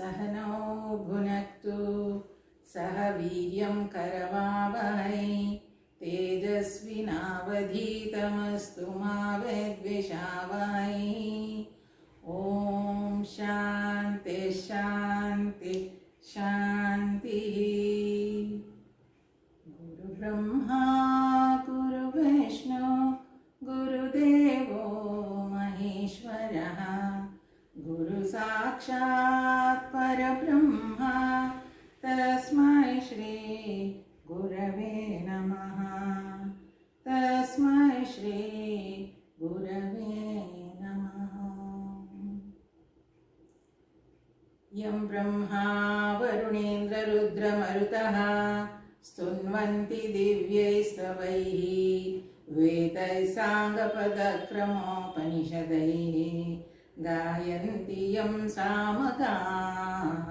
सहनौ भुनक्तु सह वीर्यं करवावहै तेजस्विनावधीतमस्तु मा विद्विषावहै। ॐ शान्ति शान्ति शान्तिः। गुरुब्रह्मा गुरुविष्णु गुरुदेवो महेश्वरः गुरुसाक्षात् परब्रह्म तस्मै श्री गुरवे नमः। तस्मै श्री गुरवे नमः। यं ब्रह्मा वरुणेन्द्ररुद्रमरुतः स्तुन्वन्ति दिव्यैस्तवैः वेदैः साङ्गपदक्रमोपनिषदैः गायन्ति यं सामगाः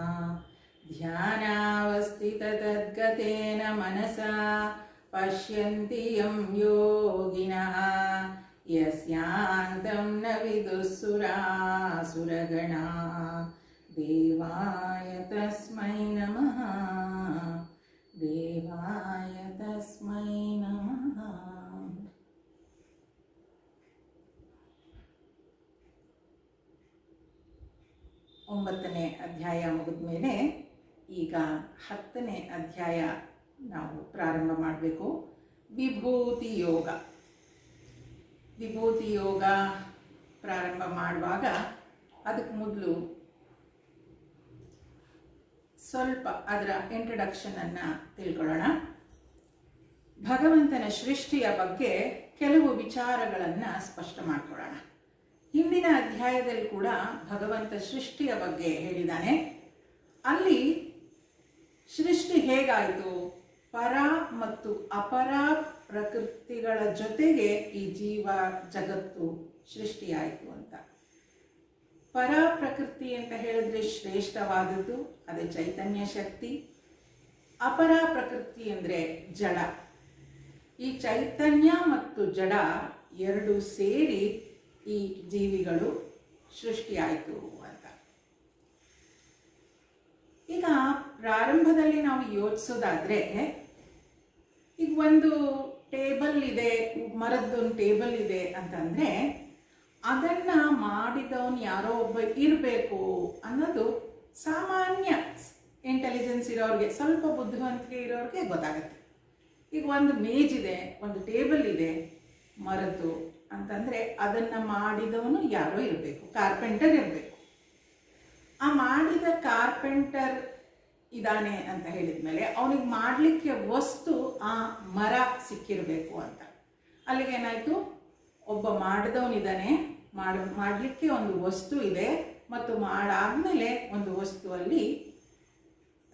ध्यानावस्थिततद्गतेन मनसा पश्यन्ति यं योगिनः यस्यान्तं न विदुःसुरासुरगणा। देवाय तस्मै नमः। देवाय तस्मै नमः। ಒಂಬತ್ತನೇ ಅಧ್ಯಾಯ ಮುಗಿದ ಮೇಲೆ ಈಗ 10ನೇ ಅಧ್ಯಾಯ ನಾವು ಪ್ರಾರಂಭ ಮಾಡಬೇಕು. ವಿಭೂತಿ ಯೋಗ. ವಿಭೂತಿ ಯೋಗ ಪ್ರಾರಂಭ ಮಾಡುವಾಗ ಅದಕ್ಕೆ ಮೊದಲು ಸ್ವಲ್ಪ ಅದರ ಇಂಟ್ರಡಕ್ಷನನ್ನು ತಿಳ್ಕೊಳ್ಳೋಣ. ಭಗವಂತನ ಸೃಷ್ಟಿಯ ಬಗ್ಗೆ ಕೆಲವು ವಿಚಾರಗಳನ್ನು ಸ್ಪಷ್ಟ ಮಾಡಿಕೊಳ್ಳೋಣ. ಹಿಂದಿನ ಅಧ್ಯಾಯದಲ್ಲಿ ಕೂಡ ಭಗವಂತ ಸೃಷ್ಟಿಯ ಬಗ್ಗೆ ಹೇಳಿದ್ದಾನೆ. ಅಲ್ಲಿ ಸೃಷ್ಟಿ ಹೇಗಾಯಿತು, ಪರ ಮತ್ತು ಅಪರ ಪ್ರಕೃತಿಗಳ ಜೊತೆಗೆ ಈ ಜೀವ ಜಗತ್ತು ಸೃಷ್ಟಿಯಾಯಿತು ಅಂತ. ಪರ ಪ್ರಕೃತಿ ಅಂತ ಹೇಳಿದ್ರೆ ಶ್ರೇಷ್ಠವಾದದ್ದು, ಅದೇ ಚೈತನ್ಯ ಶಕ್ತಿ. ಅಪರ ಪ್ರಕೃತಿ ಅಂದರೆ ಜಡ. ಈ ಚೈತನ್ಯ ಮತ್ತು ಜಡ ಎರಡು ಸೇರಿ ಈ ಜೀವಿಗಳು ಸೃಷ್ಟಿಯಾಯಿತು ಅಂತ. ಈಗ ಪ್ರಾರಂಭದಲ್ಲಿ ನಾವು ಯೋಚಿಸೋದಾದ್ರೆ, ಈಗ ಒಂದು ಟೇಬಲ್ ಇದೆ, ಮರದ್ದೊಂದು ಟೇಬಲ್ ಇದೆ ಅಂತಂದರೆ ಅದನ್ನು ಮಾಡಿದವನು ಯಾರೋ ಒಬ್ಬ ಇರಬೇಕು ಅನ್ನೋದು ಸಾಮಾನ್ಯ ಇಂಟೆಲಿಜೆನ್ಸ್ ಇರೋರಿಗೆ, ಸ್ವಲ್ಪ ಬುದ್ಧಿವಂತಿಕೆ ಇರೋರಿಗೆ ಗೊತ್ತಾಗುತ್ತೆ. ಈಗ ಒಂದು ಮೇಜ್ ಇದೆ, ಒಂದು ಟೇಬಲ್ ಇದೆ ಮರದ್ದು ಅಂತಂದರೆ ಅದನ್ನು ಮಾಡಿದವನು ಯಾರೋ ಇರಬೇಕು, ಕಾರ್ಪೆಂಟರ್ ಇರಬೇಕು. ಆ ಮಾಡಿದ ಕಾರ್ಪೆಂಟರ್ ಇದ್ದಾನೆ ಅಂತ ಹೇಳಿದ ಮೇಲೆ ಅವನಿಗೆ ಮಾಡಲಿಕ್ಕೆ ವಸ್ತು ಆ ಮರ ಸಿಕ್ಕಿರಬೇಕು ಅಂತ. ಅಲ್ಲಿಗೆ ಏನಾಯಿತು, ಒಬ್ಬ ಮಾಡಿದವನಿದ್ದಾನೆ, ಮಾಡಲಿಕ್ಕೆ ಒಂದು ವಸ್ತು ಇದೆ ಮತ್ತು ಮಾಡಾದ್ಮೇಲೆ ಒಂದು ವಸ್ತುವಲ್ಲಿ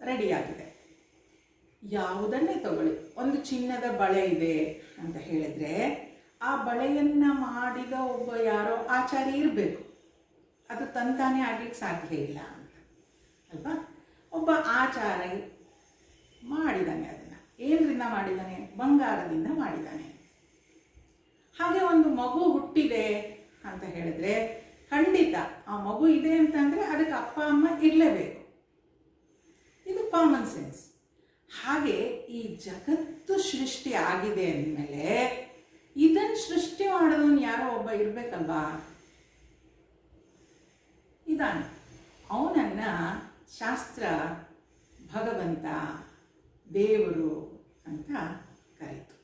ರೆಡಿಯಾಗಿದೆ. ಯಾವುದನ್ನೇ ತಗೊಳ್ಳಿ, ಒಂದು ಚಿನ್ನದ ಬಳೆ ಇದೆ ಅಂತ ಹೇಳಿದರೆ ಆ ಬಳೆಯನ್ನು ಮಾಡಿದ ಒಬ್ಬ ಯಾರೋ ಆಚಾರಿ ಇರಬೇಕು. ಅದು ತಂತಾನೇ ಆಗ್ಲಿಕ್ಕೆ ಸಾಧ್ಯ ಇಲ್ಲ ಅಂತ ಅಲ್ವಾ. ಒಬ್ಬ ಆಚಾರಿ ಮಾಡಿದ್ದಾನೆ, ಅದನ್ನು ಏನರಿಂದ ಮಾಡಿದ್ದಾನೆ, ಬಂಗಾರದಿಂದ ಮಾಡಿದ್ದಾನೆ. ಹಾಗೆ ಒಂದು ಮಗು ಹುಟ್ಟಿದೆ ಅಂತ ಹೇಳಿದ್ರೆ ಖಂಡಿತ ಆ ಮಗು ಇದೆ ಅಂತಂದರೆ ಅದಕ್ಕೆ ಅಪ್ಪ ಅಮ್ಮ ಇರಲೇಬೇಕು. ಇದು ಕಾಮನ್ ಸೆನ್ಸ್. ಹಾಗೆ ಈ ಜಗತ್ತು ಸೃಷ್ಟಿ ಆಗಿದೆ ಅಂದಮೇಲೆ ಇದನ್ನು ಸೃಷ್ಟಿ ಮಾಡೋದನ್ನು ಯಾರೋ ಒಬ್ಬ ಇರಬೇಕಲ್ವಾ. ಇದ್ದಾನೆ, ಅವನನ್ನು ಶಾಸ್ತ್ರ ಭಗವಂತ, ದೇವರು ಅಂತ ಕರೀತು.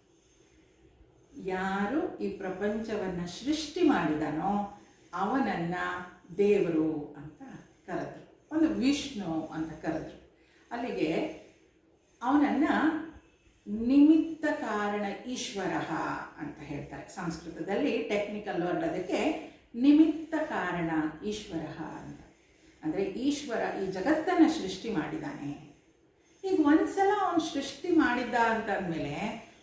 ಯಾರು ಈ ಪ್ರಪಂಚವನ್ನು ಸೃಷ್ಟಿ ಮಾಡಿದಾನೋ ಅವನನ್ನು ದೇವರು ಅಂತ ಕರೆದ್ರು, ಒಂದು ವಿಷ್ಣು ಅಂತ ಕರೆದ್ರು. ಅಲ್ಲಿಗೆ ಅವನನ್ನು ನಿಮಿತ್ತ ಕಾರಣ ಈಶ್ವರ ಅಂತ ಹೇಳ್ತಾರೆ. ಸಂಸ್ಕೃತದಲ್ಲಿ ಟೆಕ್ನಿಕಲ್ ವರ್ಡ್ ಅದಕ್ಕೆ ನಿಮಿತ್ತ ಕಾರಣ ಈಶ್ವರ ಅಂತ. ಅಂದರೆ ಈಶ್ವರ ಈ ಜಗತ್ತನ್ನು ಸೃಷ್ಟಿ ಮಾಡಿದ್ದಾನೆ. ಈಗ ಒಂದ್ಸಲ ಅವನು ಸೃಷ್ಟಿ ಮಾಡಿದ್ದ ಅಂತಂದಮೇಲೆ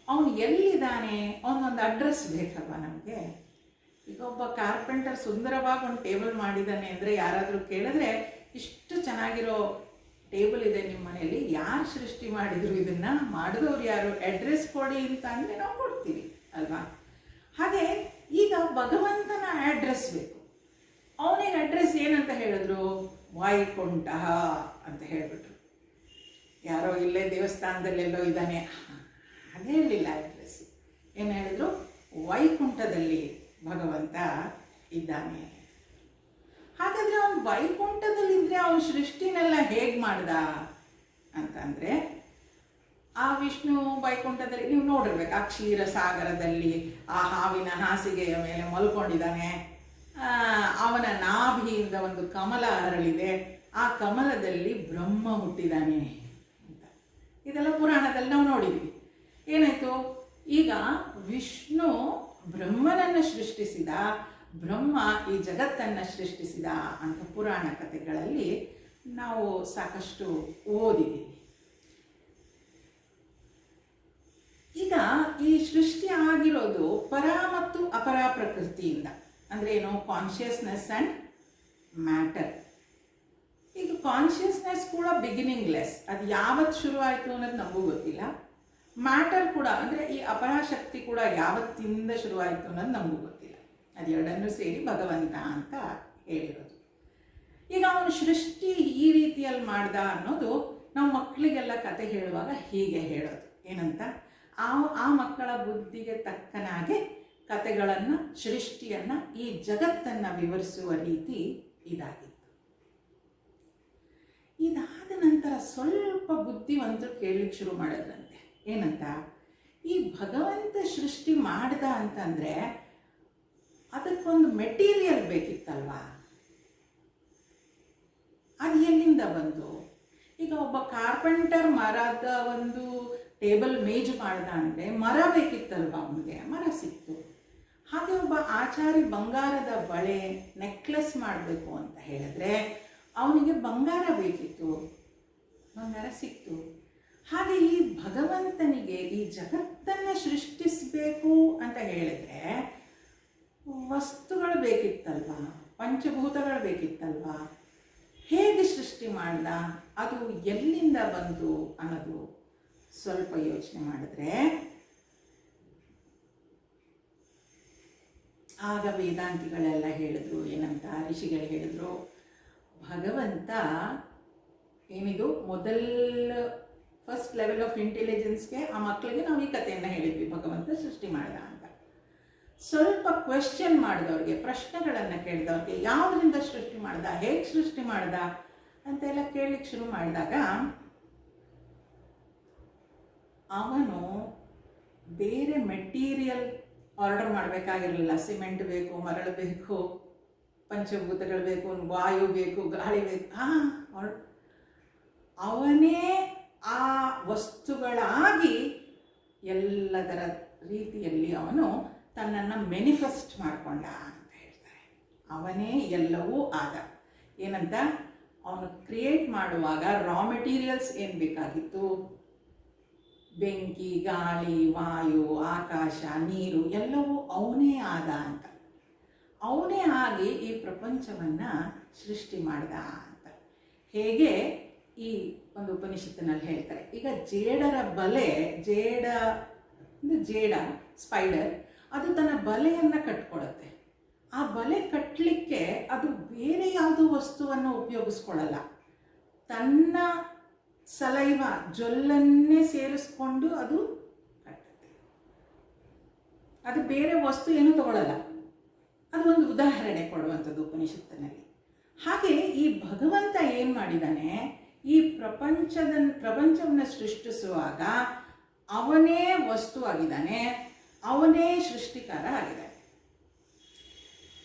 ಅವನು ಎಲ್ಲಿದ್ದಾನೆ, ಅವನೊಂದು ಅಡ್ರೆಸ್ ಬೇಕಲ್ವ ನಮಗೆ. ಈಗ ಒಬ್ಬ ಕಾರ್ಪೆಂಟರ್ ಸುಂದರವಾಗಿ ಒಂದು ಟೇಬಲ್ ಮಾಡಿದ್ದಾನೆ ಅಂದರೆ ಯಾರಾದರೂ ಕೇಳಿದ್ರೆ, ಇಷ್ಟು ಚೆನ್ನಾಗಿರೋ ಟೇಬಲ್ ಇದೆ ನಿಮ್ಮ ಮನೆಯಲ್ಲಿ, ಯಾರು ಸೃಷ್ಟಿ ಮಾಡಿದ್ರು, ಇದನ್ನು ಮಾಡಿದವ್ರು ಯಾರು, ಅಡ್ರೆಸ್ ಕೊಡಿ ಅಂತ ಅಂದರೆ ನಾವು ಕೊಡ್ತೀವಿ ಅಲ್ವಾ. ಹಾಗೆ ಈಗ ಭಗವಂತನ ಅಡ್ರೆಸ್ ಬೇಕು. ಅವನಿಗೆ ಅಡ್ರೆಸ್ ಏನಂತ ಹೇಳಿದ್ರು, ವೈಕುಂಠ ಅಂತ ಹೇಳಿಬಿಟ್ರು. ಯಾರೋ ಇಲ್ಲೇ ದೇವಸ್ಥಾನದಲ್ಲೆಲ್ಲೋ ಇದ್ದಾನೆ ಹಾಗೆ ಹೇಳಲಿಲ್ಲ ಅಡ್ರೆಸ್. ಏನು ಹೇಳಿದ್ರು? ವೈಕುಂಠದಲ್ಲಿ ಭಗವಂತ ಇದ್ದಾನೆ. ಹಾಗಾದರೆ ಅವನು ವೈಕುಂಠದಲ್ಲಿದ್ದರೆ ಅವನು ಸೃಷ್ಟಿನೆಲ್ಲ ಹೇಗೆ ಮಾಡ್ದ ಅಂತಂದರೆ, ಆ ವಿಷ್ಣು ವೈಕುಂಠದಲ್ಲಿ ನೀವು ನೋಡಿರ್ಬೇಕು, ಆ ಕ್ಷೀರ ಸಾಗರದಲ್ಲಿ ಆ ಹಾವಿನ ಹಾಸಿಗೆಯ ಮೇಲೆ ಮಲ್ಕೊಂಡಿದ್ದಾನೆ. ಅವನ ನಾಭಿಯಿಂದ ಒಂದು ಕಮಲ ಹರಳಿದೆ, ಆ ಕಮಲದಲ್ಲಿ ಬ್ರಹ್ಮ ಹುಟ್ಟಿದ್ದಾನೆ ಅಂತ. ಇದೆಲ್ಲ ಪುರಾಣದಲ್ಲಿ ನಾವು ನೋಡಿದ್ವಿ. ಏನಾಯಿತು? ಈಗ ವಿಷ್ಣು ಬ್ರಹ್ಮನನ್ನು ಸೃಷ್ಟಿಸಿದ, ಬ್ರಹ್ಮ ಈ ಜಗತ್ತನ್ನು ಸೃಷ್ಟಿಸಿದ ಅಂತ ಪುರಾಣ ಕಥೆಗಳಲ್ಲಿ ನಾವು ಸಾಕಷ್ಟು ಓದಿದ್ದೀವಿ. ಈಗ ಈ ಸೃಷ್ಟಿ ಆಗಿರೋದು ಪರ ಮತ್ತು ಅಪರ ಪ್ರಕೃತಿಯಿಂದ. ಅಂದರೆ ಏನು? Consciousness and matter. ಈಗ ಕಾನ್ಷಿಯಸ್ನೆಸ್ ಕೂಡ ಬಿಗಿನಿಂಗ್ಲೆಸ್, ಅದು ಯಾವತ್ತು ಶುರುವಾಯಿತು ಅನ್ನೋದು ನಮಗೂ ಗೊತ್ತಿಲ್ಲ. ಮ್ಯಾಟರ್ ಕೂಡ ಅಂದರೆ ಈ ಅಪರಾಶಕ್ತಿ ಕೂಡ ಯಾವತ್ತಿಂದ ಶುರುವಾಯಿತು ಅನ್ನೋದು ನಮಗೂ ಗೊತ್ತಿಲ್ಲ. ಅದೆರಡನ್ನೂ ಸೇರಿ ಭಗವಂತ ಅಂತ ಹೇಳಿರೋದು. ಈಗ ಅವನು ಸೃಷ್ಟಿ ಈ ರೀತಿಯಲ್ಲಿ ಮಾಡ್ದ ಅನ್ನೋದು ನಾವು ಮಕ್ಕಳಿಗೆಲ್ಲ ಕತೆ ಹೇಳುವಾಗ ಹೀಗೆ ಹೇಳೋದು. ಏನಂತ? ಆ ಮಕ್ಕಳ ಬುದ್ಧಿಗೆ ತಕ್ಕನಾಗೆ ಕತೆಗಳನ್ನು, ಸೃಷ್ಟಿಯನ್ನು, ಈ ಜಗತ್ತನ್ನು ವಿವರಿಸುವ ರೀತಿ ಇದಾಗಿತ್ತು. ಇದಾದ ನಂತರ ಸ್ವಲ್ಪ ಬುದ್ಧಿವಂತರು ಕೇಳಲಿಕ್ಕೆ ಶುರು ಮಾಡೋದಂತೆ. ಏನಂತ? ಈ ಭಗವಂತ ಸೃಷ್ಟಿ ಮಾಡ್ದ ಅಂತಂದರೆ ಅದಕ್ಕೊಂದು ಮೆಟೀರಿಯಲ್ ಬೇಕಿತ್ತಲ್ವಾ? ಅದು ಎಲ್ಲಿಂದ ಬಂತು? ಈಗ ಒಬ್ಬ ಕಾರ್ಪೆಂಟರ್ ಮರದ ಒಂದು ಟೇಬಲ್ ಮೇಜು ಮಾಡ್ದ ಅಂದರೆ ಮರ ಬೇಕಿತ್ತಲ್ವ ಅವನಿಗೆ, ಮರ ಸಿಕ್ತು. ಹಾಗೆ ಒಬ್ಬ ಆಚಾರಿ ಬಂಗಾರದ ಬಳೆ ನೆಕ್ಲೆಸ್ ಮಾಡಬೇಕು ಅಂತ ಹೇಳಿದ್ರೆ ಅವನಿಗೆ ಬಂಗಾರ ಬೇಕಿತ್ತು, ಬಂಗಾರ ಸಿಕ್ತು. ಹಾಗೆ ಈ ಭಗವಂತನಿಗೆ ಈ ಜಗತ್ತನ್ನು ಸೃಷ್ಟಿಸಬೇಕು ಅಂತ ಹೇಳಿದ್ರೆ ವಸ್ತುಗಳು ಬೇಕಿತ್ತಲ್ವ, ಪಂಚಭೂತಗಳು ಬೇಕಿತ್ತಲ್ವ. ಹೇಗೆ ಸೃಷ್ಟಿ ಮಾಡ್ದ, ಅದು ಎಲ್ಲಿಂದ ಬಂತು ಅನ್ನೋದು ಸ್ವಲ್ಪ ಯೋಚನೆ ಮಾಡಿದ್ರೆ ಆಗ ವೇದಾಂತಿಗಳೆಲ್ಲ ಹೇಳಿದ್ರು. ಏನಂತ? ಋಷಿಗಳು ಹೇಳಿದ್ರು, ಭಗವಂತ ಏನಿದು ಫಸ್ಟ್ ಲೆವೆಲ್ ಆಫ್ ಇಂಟೆಲಿಜೆನ್ಸ್ಗೆ ಆ ಮಕ್ಕಳಿಗೆ ನಾವು ಈ ಕಥೆಯನ್ನು ಹೇಳಿದ್ವಿ, ಭಗವಂತ ಸೃಷ್ಟಿ ಮಾಡ್ದ ಅಂತ. ಸ್ವಲ್ಪ ಕ್ವೆಶ್ಚನ್ ಮಾಡಿದವ್ರಿಗೆ, ಪ್ರಶ್ನೆಗಳನ್ನು ಕೇಳಿದವ್ರಿಗೆ, ಯಾವುದರಿಂದ ಸೃಷ್ಟಿ ಮಾಡ್ದ, ಹೇಗೆ ಸೃಷ್ಟಿ ಮಾಡ್ದ ಅಂತೆಲ್ಲ ಕೇಳಲಿಕ್ಕೆ ಶುರು ಮಾಡಿದಾಗ ಅವನು ಬೇರೆ ಮೆಟೀರಿಯಲ್ ಆರ್ಡರ್ ಮಾಡಬೇಕಾಗಿರಲಿಲ್ಲ. ಸಿಮೆಂಟ್ ಬೇಕು, ಮರಳು ಬೇಕು, ಪಂಚಭೂತಗಳು ಬೇಕು, ವಾಯು ಬೇಕು, ಗಾಳಿ ಬೇಕು. ಅವನೇ ಆ ವಸ್ತುಗಳಾಗಿ ಎಲ್ಲದರ ರೀತಿಯಲ್ಲಿ ಅವನು ತನ್ನನ್ನು ಮ್ಯಾನಿಫೆಸ್ಟ್ ಮಾಡಿಕೊಂಡ ಅಂತ ಹೇಳ್ತಾರೆ. ಅವನೇ ಎಲ್ಲವೂ ಆದ. ಏನಂತ? ಅವನು ಕ್ರಿಯೇಟ್ ಮಾಡುವಾಗ ರಾ ಮೆಟೀರಿಯಲ್ಸ್ ಏನು ಬೇಕಾಗಿತ್ತು? ಬೆಂಕಿ, ಗಾಳಿ, ವಾಯು, ಆಕಾಶ, ನೀರು ಎಲ್ಲವೂ ಅವನೇ ಆದ ಅಂತ. ಅವನೇ ಆಗಿ ಈ ಪ್ರಪಂಚವನ್ನು ಸೃಷ್ಟಿ ಮಾಡ್ದ ಅಂತ. ಹೇಗೆ ಈ ಒಂದು ಉಪನಿಷತ್ತಿನಲ್ಲಿ ಹೇಳ್ತಾರೆ. ಈಗ ಜೇಡರ ಬಲೆ, ಜೇಡ ಸ್ಪೈಡರ್, ಅದು ತನ್ನ ಬಲೆಯನ್ನು ಕಟ್ಕೊಳುತ್ತೆ. ಆ ಬಲೆ ಕಟ್ಟಲಿಕ್ಕೆ ಅದು ಬೇರೆ ಯಾವುದೋ ವಸ್ತುವನ್ನು ಉಪಯೋಗಿಸ್ಕೊಳ್ಳಲ್ಲ. ತನ್ನ ಸಲೈವ ಜೊಲ್ಲನ್ನೇ ಸೇರಿಸ್ಕೊಂಡು ಅದು ಕಟ್ಟುತ್ತೆ. ಅದು ಬೇರೆ ವಸ್ತು ಏನೂ ತಗೊಳ್ಳಲ್ಲ. ಅದು ಒಂದು ಉದಾಹರಣೆ ಕೊಡುವಂಥದ್ದು ಉಪನಿಷತ್ತಿನಲ್ಲಿ. ಹಾಗೆ ಈ ಭಗವಂತ ಏನು ಮಾಡಿದ್ದಾನೆ, ಈ ಪ್ರಪಂಚವನ್ನು ಸೃಷ್ಟಿಸುವಾಗ ಅವನೇ ವಸ್ತುವಾಗಿದ್ದಾನೆ, ಅವನೇ ಸೃಷ್ಟಿಕಾರ ಆಗಿದ್ದಾನೆ.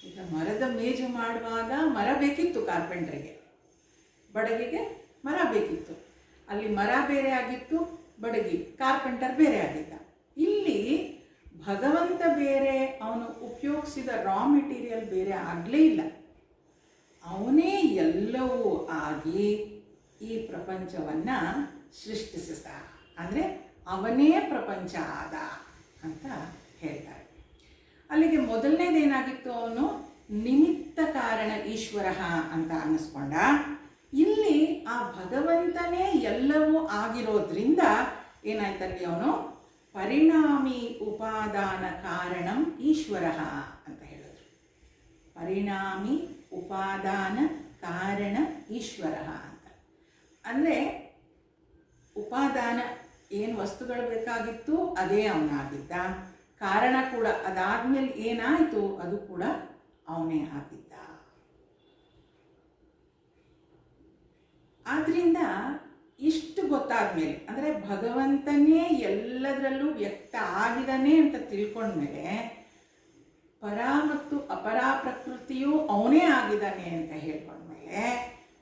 ಈಗ ಮರದ ಮೇಜು ಮಾಡುವಾಗ ಮರ ಬೇಕಿತ್ತು, ಕಾರ್ಪೆಂಟ್ರಿಗೆ, ಬಡಗಿಗೆ ಮರ ಬೇಕಿತ್ತು. ಅಲ್ಲಿ ಮರ ಬೇರೆ ಆಗಿತ್ತು, ಬಡಗಿ ಕಾರ್ಪೆಂಟರ್ ಬೇರೆ ಆಗಿದ್ದ. ಇಲ್ಲಿ ಭಗವಂತ ಬೇರೆ, ಅವನು ಉಪಯೋಗಿಸಿದ ರಾ ಮೆಟೀರಿಯಲ್ ಬೇರೆ ಆಗಲೇ ಇಲ್ಲ. ಅವನೇ ಎಲ್ಲವೂ ಆಗಿ ಈ ಪ್ರಪಂಚವನ್ನು ಸೃಷ್ಟಿಸಿದ. ಅಂದರೆ ಅವನೇ ಪ್ರಪಂಚ ಆದ ಅಂತ ಹೇಳ್ತಾರೆ. ಅಲ್ಲಿಗೆ ಮೊದಲನೇದೇನಾಗಿತ್ತು, ಅವನು ನಿಮಿತ್ತ ಕಾರಣ ಈಶ್ವರ ಅಂತ ಅನ್ನಿಸ್ಕೊಂಡ. ಇಲ್ಲಿ ಆ ಭಗವಂತನೇ ಎಲ್ಲವೂ ಆಗಿರೋದ್ರಿಂದ ಏನಾಯ್ತಲ್ಲಿ, ಅವನು ಪರಿಣಾಮಿ ಉಪಾದಾನ ಕಾರಣಂ ಈಶ್ವರ ಅಂತ ಹೇಳಿದ್ರು. ಪರಿಣಾಮಿ ಉಪಾದಾನ ಕಾರಣ ಈಶ್ವರ ಅಂತ. ಅಂದರೆ ಉಪಾದಾನ ಏನು ವಸ್ತುಗಳು ಬೇಕಾಗಿತ್ತು ಅದೇ ಅವನಾಗಿದ್ದ, ಕಾರಣ ಕೂಡ ಅದಾದ್ಮೇಲೆ ಏನಾಯಿತು ಅದು ಕೂಡ ಅವನೇ ಆಗಿದ್ದ. ಆದ್ರಿಂದ ಇಷ್ಟು ಗೊತ್ತಾದ ಮೇಲೆ, ಅಂದರೆ ಭಗವಂತನೇ ಎಲ್ಲದರಲ್ಲೂ ವ್ಯಕ್ತ ಆಗಿದ್ದಾನೆ ಅಂತ ತಿಳ್ಕೊಂಡ್ಮೇಲೆ ಪರ ಮತ್ತು ಅಪರ ಪ್ರಕೃತಿಯೂ ಅವನೇ ಆಗಿದ್ದಾನೆ ಅಂತ ಹೇಳ್ಕೊಂಡ್ಮೇಲೆ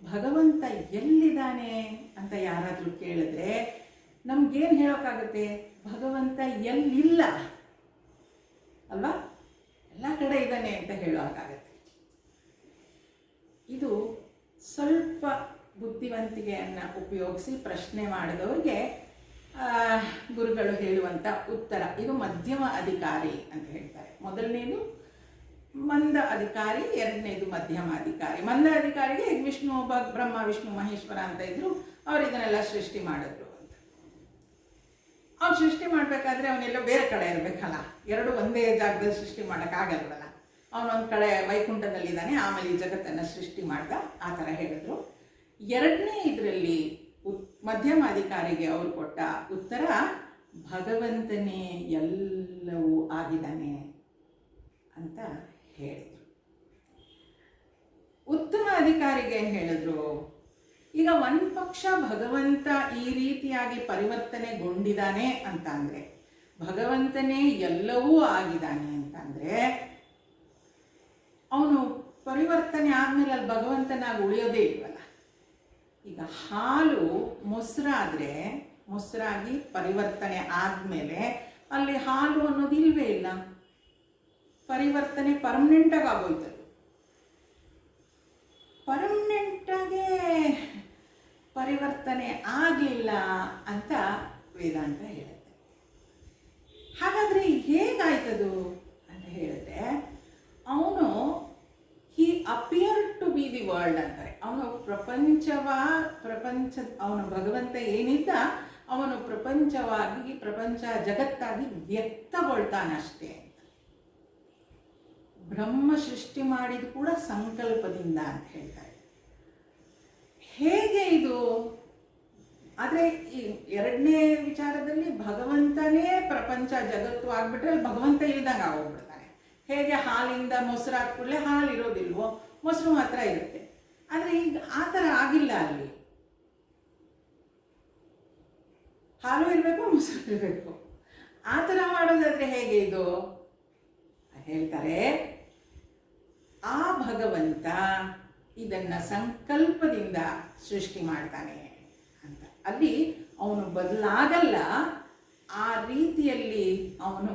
ಭಗವಂತ ಎಲ್ಲಿದ್ದಾನೆ ಅಂತ ಯಾರಾದರೂ ಕೇಳಿದ್ರೆ ನಮ್ಗೇನು ಹೇಳೋಕ್ಕಾಗುತ್ತೆ? ಭಗವಂತ ಎಲ್ಲಿಲ್ಲ ಅಲ್ವಾ, ಎಲ್ಲ ಕಡೆ ಇದ್ದಾನೆ ಅಂತ ಹೇಳೋಕ್ಕಾಗತ್ತೆ. ಇದು ಸ್ವಲ್ಪ ಬುದ್ಧಿವಂತಿಕೆಯನ್ನು ಉಪಯೋಗಿಸಿ ಪ್ರಶ್ನೆ ಮಾಡಿದವ್ರಿಗೆ ಗುರುಗಳು ಹೇಳುವಂಥ ಉತ್ತರ. ಇದು ಮಧ್ಯಮ ಅಧಿಕಾರಿ ಅಂತ ಹೇಳ್ತಾರೆ. ಮೊದಲನೇದು ಮಂದ ಅಧಿಕಾರಿ, ಎರಡನೇದು ಮಧ್ಯಮ ಅಧಿಕಾರಿ. ಮಂದ ಅಧಿಕಾರಿಗೆ ವಿಷ್ಣು ಬ್ರಹ್ಮ ವಿಷ್ಣು ಮಹೇಶ್ವರ ಅಂತ ಇದ್ರು, ಅವ್ರು ಇದನ್ನೆಲ್ಲ ಸೃಷ್ಟಿ ಮಾಡಿದ್ರು ಅಂತ. ಅವ್ನು ಸೃಷ್ಟಿ ಮಾಡಬೇಕಾದ್ರೆ ಅವನೆಲ್ಲೋ ಬೇರೆ ಕಡೆ ಇರಬೇಕಲ್ಲ, ಎರಡು ಒಂದೇ ಜಾಗದಲ್ಲಿ ಸೃಷ್ಟಿ ಮಾಡೋಕ್ಕಾಗಲ್ವಲ್ಲ. ಅವನೊಂದು ಕಡೆ ವೈಕುಂಠದಲ್ಲಿದ್ದಾನೆ, ಆಮೇಲೆ ಈ ಜಗತ್ತನ್ನು ಸೃಷ್ಟಿ ಮಾಡ್ದ, ಆ ಥರ ಹೇಳಿದ್ರು. ಎರಡನೇ ಇದರಲ್ಲಿ ಮಧ್ಯಮ ಅಧಿಕಾರಿಗೆ ಅವರು ಕೊಟ್ಟ ಉತ್ತರ ಭಗವಂತನೇ ಎಲ್ಲವೂ ಆಗಿದ್ದಾನೆ ಅಂತ ಹೇಳಿದರು. ಉತ್ತಮ ಅಧಿಕಾರಿಗೆ ಏನು ಹೇಳಿದ್ರು? ಈಗ ಒಂದು ಪಕ್ಷ ಭಗವಂತ ಈ ರೀತಿಯಾಗಿ ಪರಿವರ್ತನೆಗೊಂಡಿದ್ದಾನೆ ಅಂತ ಅಂದರೆ, ಭಗವಂತನೇ ಎಲ್ಲವೂ ಆಗಿದ್ದಾನೆ ಅಂತಂದರೆ, ಅವನು ಪರಿವರ್ತನೆ ಆದಮೇಲೆ ಅಲ್ಲಿ ಭಗವಂತನಾಗಿ ಉಳಿಯೋದೇ ಇಲ್ವಲ್ಲ. ಈಗ ಹಾಲು ಮೊಸರಾದರೆ, ಮೊಸರಾಗಿ ಪರಿವರ್ತನೆ ಆದಮೇಲೆ ಅಲ್ಲಿ ಹಾಲು ಅನ್ನೋದು ಇಲ್ವೇ ಇಲ್ಲ, ಪರಿವರ್ತನೆ ಪರ್ಮನೆಂಟಾಗಿ ಆಗೋಯ್ತದು. ಪರ್ಮನೆಂಟಾಗೆ ಪರಿವರ್ತನೆ ಆಗಲಿಲ್ಲ ಅಂತ ವೇದಾಂತ ಹೇಳುತ್ತೆ. ಹಾಗಾದರೆ ಹೇಗಾಯ್ತದು ಅಂತ ಹೇಳಿದ್ರೆ, ಅವನು he appear to be the world ಅಂತಾರೆ. ಅವನು ಅವನು ಭಗವಂತ ಏನಿದ್ದ ಅವನು ಪ್ರಪಂಚವಾಗಿ, ಪ್ರಪಂಚ ಜಗತ್ತಾಗಿ ವ್ಯಕ್ತಗೊಳ್ತಾನಷ್ಟೇ ಅಂತ. ಬ್ರಹ್ಮ ಸೃಷ್ಟಿ ಮಾಡಿದ ಕೂಡ ಸಂಕಲ್ಪದಿಂದ ಅಂತ ಹೇಳ್ತಾರೆ. ಹೇಗೆ ಇದು? ಆದರೆ ಈ ಎರಡನೇ ವಿಚಾರದಲ್ಲಿ ಭಗವಂತನೇ ಪ್ರಪಂಚ ಜಗತ್ತು ಆಗ್ಬಿಟ್ರೆ ಅಲ್ಲಿ ಭಗವಂತ ಇಲ್ದಂಗೆ ಆಗೋಗ್ಬಿಡ್ತಾನೆ. ಹೇಗೆ ಹಾಲಿಂದ ಮೊಸರು ಹಾಕ್ಬಿಡ್ಲೆ ಹಾಲು ಇರೋದಿಲ್ವೋ, ಮೊಸರು ಮಾತ್ರ ಇರುತ್ತೆ. ಆದರೆ ಈಗ ಆ ಥರ ಆಗಿಲ್ಲ. ಅಲ್ಲಿ ಹಾಲು ಇರಬೇಕು, ಮೊಸರು ಇರಬೇಕು. ಆ ಥರ ಮಾಡೋದಾದ್ರೆ ಹೇಗೆ ಇದು ಹೇಳ್ತಾರೆ. ಆ ಭಗವಂತ ಇದನ್ನು ಸಂಕಲ್ಪದಿಂದ ಸೃಷ್ಟಿ ಮಾಡ್ತಾನೆ ಅಂತ. ಅಲ್ಲಿ ಅವನು ಬದಲಾಗಲ್ಲ, ಆ ರೀತಿಯಲ್ಲಿ ಅವನು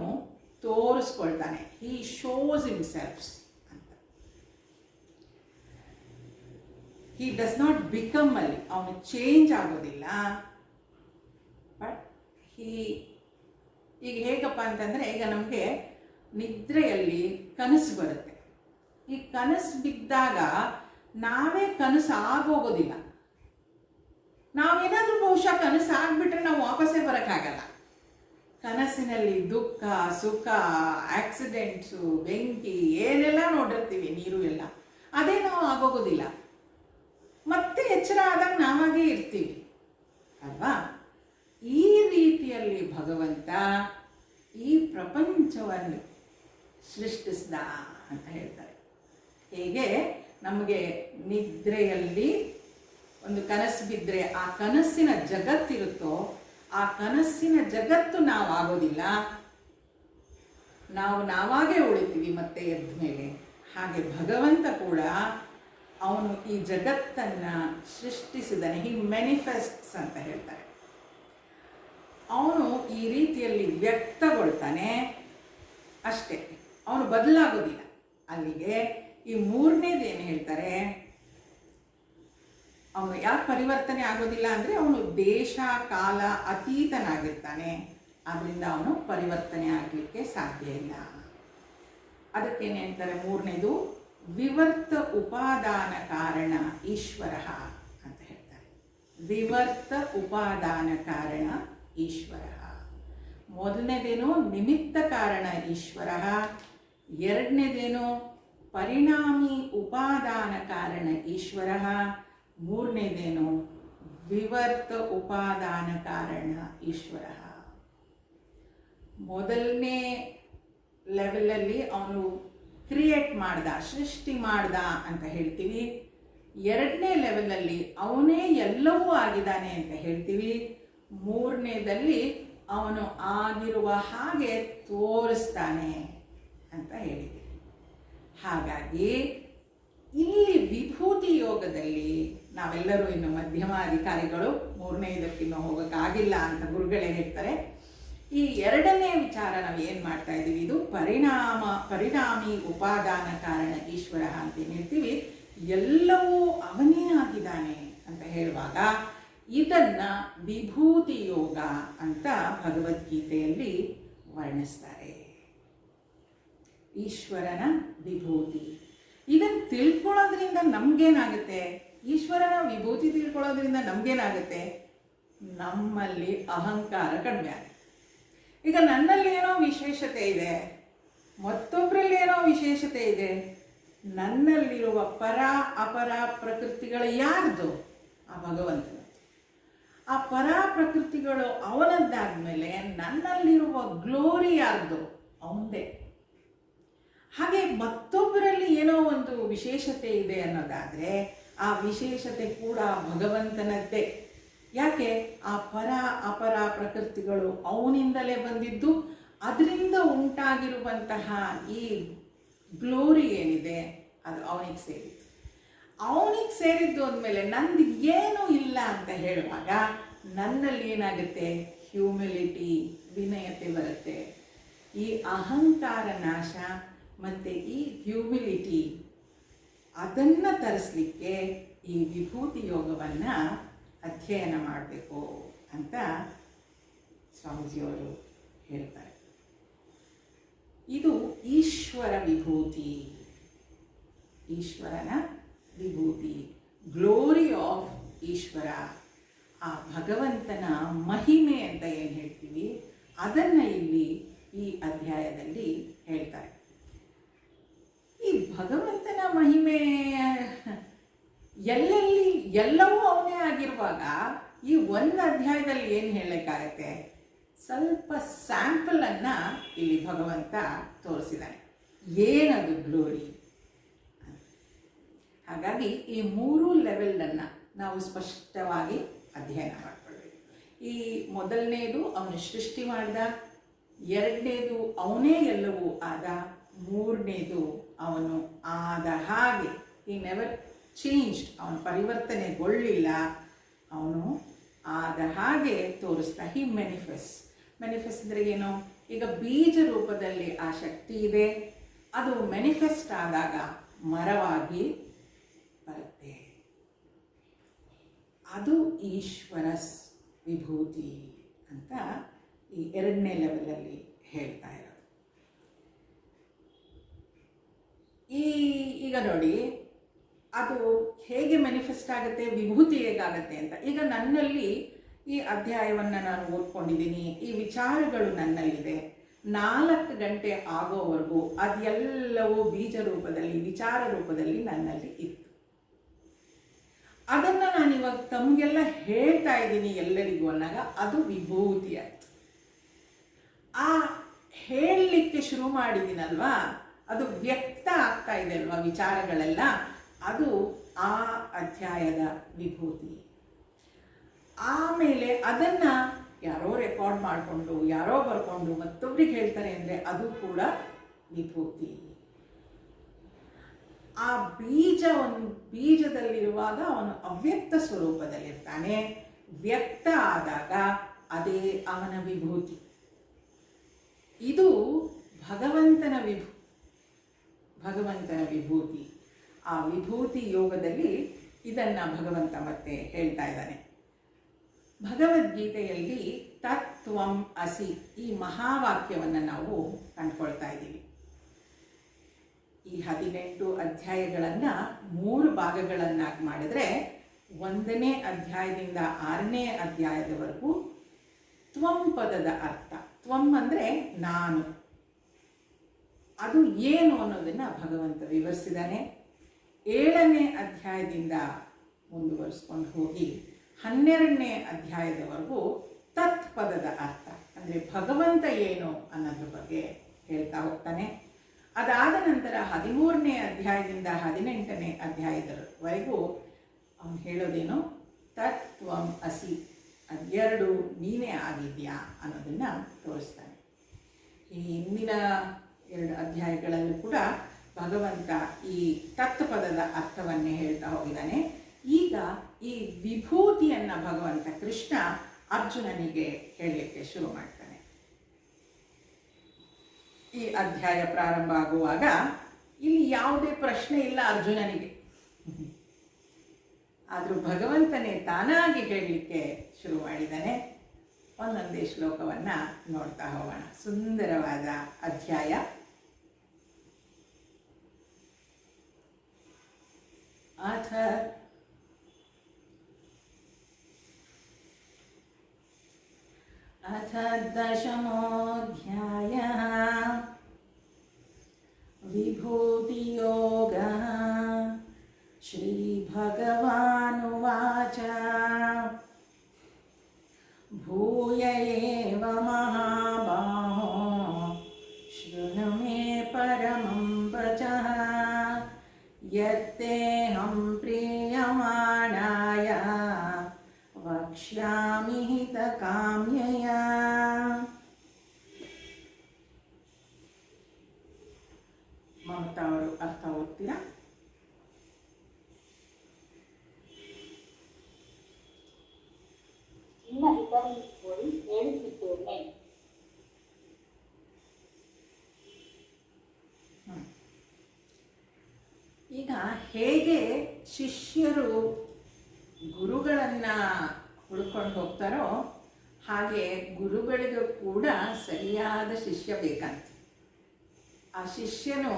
ತೋರಿಸ್ಕೊಳ್ತಾನೆ. ಹಿ ಶೋಸ್ ಹಿಮ್ಸೆಲ್ಫ್ ಅಂತ. ಹಿ ಡಸ್ ನಾಟ್ ಬಿಕಮ್, ಅಲ್ಲಿ ಅವನು ಚೇಂಜ್ ಆಗೋದಿಲ್ಲ. ಬಟ್ ಈಗ ಹೇಗಪ್ಪ ಅಂತಂದರೆ, ಈಗ ನಮಗೆ ನಿದ್ರೆಯಲ್ಲಿ ಕನಸು ಬರುತ್ತೆ. ಈ ಕನಸು ಬಿದ್ದಾಗ ನಾವೇ ಕನಸು ಆಗೋಗೋದಿಲ್ಲ. ನಾವೇನಾದರೂ ಬಹುಶಃ ಕನಸು ಆಗಿಬಿಟ್ರೆ ನಾವು ವಾಪಸ್ಸೇ ಬರೋಕ್ಕಾಗಲ್ಲ. ಕನಸಿನಲ್ಲಿ ದುಃಖ, ಸುಖ, ಆಕ್ಸಿಡೆಂಟ್ಸು, ಬೆಂಕಿ ಏನೆಲ್ಲ ನೋಡಿರ್ತೀವಿ, ನೀರು ಎಲ್ಲ, ಅದೇ ನಾವು ಆಗೋಗೋದಿಲ್ಲ. ಮತ್ತೆ ಎಚ್ಚರ ಆದಾಗ ನಾವಾಗೇ ಇರ್ತೀವಿ ಅಲ್ವಾ? ಈ ರೀತಿಯಲ್ಲಿ ಭಗವಂತ ಈ ಪ್ರಪಂಚವನ್ನು ಸೃಷ್ಟಿಸಿದ ಅಂತ ಹೇಳ್ತಾರೆ. ಹೇಗೆ ನಮಗೆ ನಿದ್ರೆಯಲ್ಲಿ ಒಂದು ಕನಸು ಬಿದ್ದರೆ ಆ ಕನಸಿನ ಜಗತ್ತಿರುತ್ತೋ, ಆ ಕನಸಿನ ಜಗತ್ತು ನಾವಾಗೋದಿಲ್ಲ, ನಾವಾಗೇ ಉಳಿತೀವಿ ಮತ್ತೆ ಎದ್ದ ಮೇಲೆ. ಹಾಗೆ ಭಗವಂತ ಕೂಡ ಅವನು ಈ ಜಗತ್ತನ್ನು ಸೃಷ್ಟಿಸಿದಾನೆ. ಹಿ ಮ್ಯಾನಿಫೆಸ್ಟ್ಸ್ ಅಂತ ಹೇಳ್ತಾರೆ. ಅವನು ಈ ರೀತಿಯಲ್ಲಿ ವ್ಯಕ್ತಗೊಳ್ತಾನೆ ಅಷ್ಟೇ, ಅವನು ಬದಲಾಗೋದಿಲ್ಲ. ಅಲ್ಲಿಗೆ ಈ ಮೂರನೇದೇನು ಹೇಳ್ತಾರೆ, ಅವನು ಯಾಕೆ ಪರಿವರ್ತನೆ ಆಗೋದಿಲ್ಲ ಅಂದರೆ ಅವನು ದೇಶ ಕಾಲ ಅತೀತನಾಗಿರ್ತಾನೆ. ಆದ್ದರಿಂದ ಅವನು ಪರಿವರ್ತನೆ ಆಗಲಿಕ್ಕೆ ಸಾಧ್ಯ ಇಲ್ಲ. ಅದಕ್ಕೇನು ಹೇಳ್ತಾರೆ, ಮೂರನೇದು ವಿವರ್ತ ಉಪಾದಾನ ಕಾರಣ ಈಶ್ವರ ಅಂತ ಹೇಳ್ತಾರೆ. ವಿವರ್ತ ಉಪಾದಾನ ಕಾರಣ ಈಶ್ವರ. ಮೊದಲನೇದೇನು ನಿಮಿತ್ತ ಕಾರಣ ಈಶ್ವರ, ಎರಡನೇದೇನು ಪರಿಣಾಮಿ ಉಪಾದಾನ ಕಾರಣ ಈಶ್ವರ. ಮೂರನೇದೇನು? ವಿವರ್ತ ಉಪಾದಾನ ಕಾರಣ ಈಶ್ವರ. ಮೊದಲನೇ ಲೆವೆಲಲ್ಲಿ ಅವನು ಕ್ರಿಯೇಟ್ ಮಾಡ್ದ, ಸೃಷ್ಟಿ ಮಾಡ್ದ ಅಂತ ಹೇಳ್ತೀವಿ. ಎರಡನೇ ಲೆವೆಲಲ್ಲಿ ಅವನೇ ಎಲ್ಲವೂ ಆಗಿದ್ದಾನೆ ಅಂತ ಹೇಳ್ತೀವಿ. ಮೂರನೇದಲ್ಲಿ ಅವನು ಆಗಿರುವ ಹಾಗೆ ತೋರಿಸ್ತಾನೆ ಅಂತ ಹೇಳಿದ್ವಿ. ಹಾಗಾಗಿ ಇಲ್ಲಿ ವಿಭೂತಿ ಯೋಗದಲ್ಲಿ ನಾವೆಲ್ಲರೂ ಇನ್ನು ಮಧ್ಯಮ ಅಧಿಕಾರಿಗಳು, ಮೂರನೇ ಇದಕ್ಕಿನ್ನೂ ಹೋಗೋಕ್ಕಾಗಿಲ್ಲ ಅಂತ ಗುರುಗಳೇ ಹೇಳ್ತಾರೆ. ಈ ಎರಡನೇ ವಿಚಾರ ನಾವು ಏನು ಮಾಡ್ತಾ ಇದ್ದೀವಿ, ಇದು ಪರಿಣಾಮಿ ಉಪಾದಾನ ಕಾರಣ ಈಶ್ವರ ಅಂತ ಏನು ಹೇಳ್ತೀವಿ. ಎಲ್ಲವೂ ಅವನೇ ಆಗಿದ್ದಾನೆ ಅಂತ ಹೇಳುವಾಗ ಇದನ್ನ ವಿಭೂತಿ ಯೋಗ ಅಂತ ಭಗವದ್ಗೀತೆಯಲ್ಲಿ ವರ್ಣಿಸ್ತಾರೆ. ಈಶ್ವರನ ವಿಭೂತಿ. ಇದನ್ನು ತಿಳ್ಕೊಳ್ಳೋದ್ರಿಂದ ನಮ್ಗೇನಾಗುತ್ತೆ? ಈಶ್ವರನ ವಿಭೂತಿ ತಿಳ್ಕೊಳ್ಳೋದ್ರಿಂದ ನಮ್ಗೇನಾಗುತ್ತೆ? ನಮ್ಮಲ್ಲಿ ಅಹಂಕಾರ ಕಡಿಮೆ ಆಗುತ್ತೆ. ಈಗ ನನ್ನಲ್ಲಿ ಏನೋ ವಿಶೇಷತೆ ಇದೆ, ಮತ್ತೊಬ್ಬರಲ್ಲಿ ಏನೋ ವಿಶೇಷತೆ ಇದೆ. ನನ್ನಲ್ಲಿರುವ ಪರ ಅಪರ ಪ್ರಕೃತಿಗಳು ಯಾರ್ದು? ಆ ಭಗವಂತನ. ಆ ಪರ ಪ್ರಕೃತಿಗಳು ಅವನದ್ದಾದ್ಮೇಲೆ ನನ್ನಲ್ಲಿರುವ ಗ್ಲೋರಿ ಯಾರ್ದು? ಅವಂದೇ. ಹಾಗೆ ಮತ್ತೊಬ್ಬರಲ್ಲಿ ಏನೋ ಒಂದು ವಿಶೇಷತೆ ಇದೆ ಅನ್ನೋದಾದರೆ ಆ ವಿಶೇಷತೆ ಕೂಡ ಭಗವಂತನದ್ದೇ. ಯಾಕೆ? ಆ ಪರ ಅಪರ ಪ್ರಕೃತಿಗಳು ಅವನಿಂದಲೇ ಬಂದಿದ್ದು. ಅದರಿಂದ ಉಂಟಾಗಿರುವಂತಹ ಈ ಗ್ಲೋರಿ ಏನಿದೆ ಅದು ಅವನಿಗೆ ಸೇರಿದ್ದು. ಅವನಿಗೆ ಸೇರಿದ್ದು ಅಂದಮೇಲೆ ನಂದು ಏನೂ ಇಲ್ಲ ಅಂತ ಹೇಳುವಾಗ ನನ್ನಲ್ಲಿ ಏನಾಗುತ್ತೆ? ಹ್ಯೂಮಿಲಿಟಿ, ವಿನಯತೆ ಬರುತ್ತೆ. ಈ ಅಹಂಕಾರ ನಾಶ ಮತ್ತು ಈ ಹ್ಯೂಮಿಲಿಟಿ ಅದನ್ನು ತರಿಸ್ಲಿಕ್ಕೆ ಈ ವಿಭೂತಿ ಯೋಗವನ್ನು ಅಧ್ಯಯನ ಮಾಡಬೇಕು ಅಂತ ಸ್ವಾಮೀಜಿಯವರು ಹೇಳ್ತಾರೆ. ಇದು ಈಶ್ವರ ವಿಭೂತಿ, ಈಶ್ವರನ ವಿಭೂತಿ, ಗ್ಲೋರಿ ಆಫ್ ಈಶ್ವರ. ಆ ಭಗವಂತನ ಮಹಿಮೆ ಅಂತ ಏನು ಹೇಳ್ತೀವಿ ಅದನ್ನು ಇಲ್ಲಿ ಈ ಅಧ್ಯಾಯದಲ್ಲಿ ಹೇಳ್ತಾರೆ. ಈ ಭಗವಂತನ ಮಹಿಮೆ ಎಲ್ಲವೂ ಅವನೇ ಆಗಿರುವಾಗ ಈ ಒಂದು ಅಧ್ಯಾಯದಲ್ಲಿ ಏನು ಹೇಳಲಿಕ್ಕಾಗತ್ತೆ? ಸ್ವಲ್ಪ ಸ್ಯಾಂಪಲನ್ನು ಇಲ್ಲಿ ಭಗವಂತ ತೋರಿಸಿದ್ದಾನೆ. ಏನದು ಗ್ಲೋರಿ? ಹಾಗಾಗಿ ಈ ಮೂರು ಲೆವೆಲನ್ನು ನಾವು ಸ್ಪಷ್ಟವಾಗಿ ಅಧ್ಯಯನ ಮಾಡಿಕೊಳ್ಬೇಕು. ಈ ಮೊದಲನೇದು ಅವನು ಸೃಷ್ಟಿ ಮಾಡಿದ, ಎರಡನೇದು ಅವನೇ ಎಲ್ಲವೂ ಆದ, ಮೂರನೇದು ಅವನು ಆದ ಹಾಗೆ, ಈ ನೆವರ್ ಚೇಂಜ್ಡ್, ಅವನು ಪರಿವರ್ತನೆಗೊಳ್ಳಿಲ್ಲ, ಅವನು ಆದ ಹಾಗೆ ತೋರಿಸ್ತಾ ಹಿ ಮ್ಯಾನಿಫೆಸ್ಟ್ ಅಂದರೆ ಏನು? ಈಗ ಬೀಜ ರೂಪದಲ್ಲಿ ಆ ಶಕ್ತಿ ಇದೆ, ಅದು ಮ್ಯಾನಿಫೆಸ್ಟ್ ಆದಾಗ ಮರವಾಗಿ ಬರುತ್ತೆ. ಅದು ಈಶ್ವರ ವಿಭೂತಿ ಅಂತ ಈ ಎರಡನೇ ಲೆವೆಲಲ್ಲಿ ಹೇಳ್ತಾ ಇರೋದು. ಈಗ ನೋಡಿ ಅದು ಹೇಗೆ ಮ್ಯಾನಿಫೆಸ್ಟ್ ಆಗುತ್ತೆ, ವಿಭೂತಿ ಹೇಗಾಗತ್ತೆ ಅಂತ. ಈಗ ನನ್ನಲ್ಲಿ ಈ ಅಧ್ಯಾಯವನ್ನು ನಾನು ಓದ್ಕೊಂಡಿದ್ದೀನಿ, ಈ ವಿಚಾರಗಳು ನನ್ನಲ್ಲಿದೆ. 4 ಗಂಟೆ ಆಗೋವರೆಗೂ ಅದೆಲ್ಲವೂ ಬೀಜ ರೂಪದಲ್ಲಿ, ವಿಚಾರ ರೂಪದಲ್ಲಿ ನನ್ನಲ್ಲಿ ಇತ್ತು. ಅದನ್ನು ನಾನು ಇವಾಗ ತಮಗೆಲ್ಲ ಹೇಳ್ತಾ ಇದ್ದೀನಿ ಎಲ್ಲರಿಗೂ ಅನ್ನೋಗ ಅದು ವಿಭೂತಿ ಆಯಿತು. ಆ ಹೇಳಲಿಕ್ಕೆ ಶುರು ಮಾಡಿದ್ದೀನಲ್ವಾ, ಅದು ವ್ಯಕ್ತ ಆಗ್ತಾ ಇದೆ ಅಲ್ವಾ ವಿಚಾರಗಳೆಲ್ಲ, ಅದು ಆ ಅಧ್ಯಾಯದ ವಿಭೂತಿ. ಆಮೇಲೆ ಅದನ್ನು ಯಾರೋ ರೆಕಾರ್ಡ್ ಮಾಡಿಕೊಂಡು, ಯಾರೋ ಬರ್ಕೊಂಡು ಮತ್ತೊಬ್ರಿಗೆ ಹೇಳ್ತಾರೆ ಅಂದರೆ ಅದು ಕೂಡ ವಿಭೂತಿ. ಆ ಬೀಜದಲ್ಲಿರುವಾಗ ಅವನು ಅವ್ಯಕ್ತ ಸ್ವರೂಪದಲ್ಲಿರ್ತಾನೆ, ವ್ಯಕ್ತ ಆದಾಗ ಅದೇ ಅವನ ವಿಭೂತಿ. ಇದು ಭಗವಂತನ ವಿಭೂತಿ. ಆ ವಿಭೂತಿ ಯೋಗದಲ್ಲಿ ಇದನ್ನು ಭಗವಂತ ಮತ್ತೆ ಹೇಳ್ತಾ ಇದ್ದಾನೆ. ಭಗವದ್ಗೀತೆಯಲ್ಲಿ ತತ್ವಂ ಅಸಿ ಈ ಮಹಾವಾಕ್ಯವನ್ನು ನಾವು ಕಂಡುಕೊಳ್ತಾ ಇದ್ದೀವಿ. ಈ 18 ಅಧ್ಯಾಯಗಳನ್ನು 3 ಭಾಗಗಳನ್ನಾಗಿ ಮಾಡಿದ್ರೆ 1ನೇ ಅಧ್ಯಾಯದಿಂದ 6ನೇ ಅಧ್ಯಾಯದವರೆಗೂ ತ್ವಂ ಪದದ ಅರ್ಥ. ತ್ವಂ ಅಂದರೆ ನಾನು, ಅದು ಏನು ಅನ್ನೋದನ್ನು ಭಗವಂತ ವಿವರಿಸಿದ್ದಾನೆ. 7ನೇ ಅಧ್ಯಾಯದಿಂದ ಮುಂದುವರಿಸ್ಕೊಂಡು ಹೋಗಿ 12ನೇ ಅಧ್ಯಾಯದವರೆಗೂ ತತ್ ಪದದ ಅರ್ಥ ಅಂದರೆ ಭಗವಂತ ಏನು ಅನ್ನೋದ್ರ ಬಗ್ಗೆ ಹೇಳ್ತಾ ಹೋಗ್ತಾನೆ. ಅದಾದ ನಂತರ 13ನೇ ಅಧ್ಯಾಯದಿಂದ 18ನೇ ಅಧ್ಯಾಯದವರೆಗೂ ಅವನು ಹೇಳೋದೇನು, ತತ್ವಂ ಅಸಿ, ಅದೆರಡು ನೀನೇ ಆಗಿದ್ಯಾ ಅನ್ನೋದನ್ನು ತೋರಿಸ್ತಾನೆ. ಈ ಹಿಂದಿನ 2 ಅಧ್ಯಾಯಗಳಲ್ಲೂ ಕೂಡ ಭಗವಂತ ಈ ತತ್ವಪದದ ಅರ್ಥವನ್ನೇ ಹೇಳ್ತಾ ಹೋಗಿದ್ದಾನೆ. ಈಗ ಈ ವಿಭೂತಿಯನ್ನು ಭಗವಂತ ಕೃಷ್ಣ ಅರ್ಜುನನಿಗೆ ಹೇಳಲಿಕ್ಕೆ ಶುರು ಮಾಡ್ತಾನೆ. ಈ ಅಧ್ಯಾಯ ಪ್ರಾರಂಭ ಆಗುವಾಗ ಇಲ್ಲಿ ಯಾವುದೇ ಪ್ರಶ್ನೆ ಇಲ್ಲ ಅರ್ಜುನನಿಗೆ, ಆದರೂ ಭಗವಂತನೇ ತಾನಾಗಿ ಹೇಳಲಿಕ್ಕೆ ಶುರು ಮಾಡಿದ್ದಾನೆ. ಒಂದೊಂದೇ ಶ್ಲೋಕವನ್ನು ನೋಡ್ತಾ ಹೋಗೋಣ. ಸುಂದರವಾದ ಅಧ್ಯಾಯ. अथ 10मोऽध्यायः विभूतियोगः। श्रीभगवानुवाच भूय एव महाबाहो शृणु मे परमं वचः यत्तेऽहं प्रीयमाणाय वक्ष्यामि हितकाम्यया। ಮಮತಾ ಅವರು ಅರ್ಥ ಓದ್ತೀರಾ? ನಿನ್ನ ಹಿತವನ್ನಿಟ್ಟುಕೊಳ್ಳಿ ಹೇಳುತ್ತಿದ್ದೇನೆ. ಈಗ ಹೇಗೆ ಶಿಷ್ಯರು ಗುರುಗಳನ್ನು ಹುಡ್ಕೊಂಡು ಹೋಗ್ತಾರೋ ಹಾಗೆ ಗುರುಗಳಿಗೂ ಕೂಡ ಸರಿಯಾದ ಶಿಷ್ಯ ಬೇಕಂತ. ಆ ಶಿಷ್ಯನು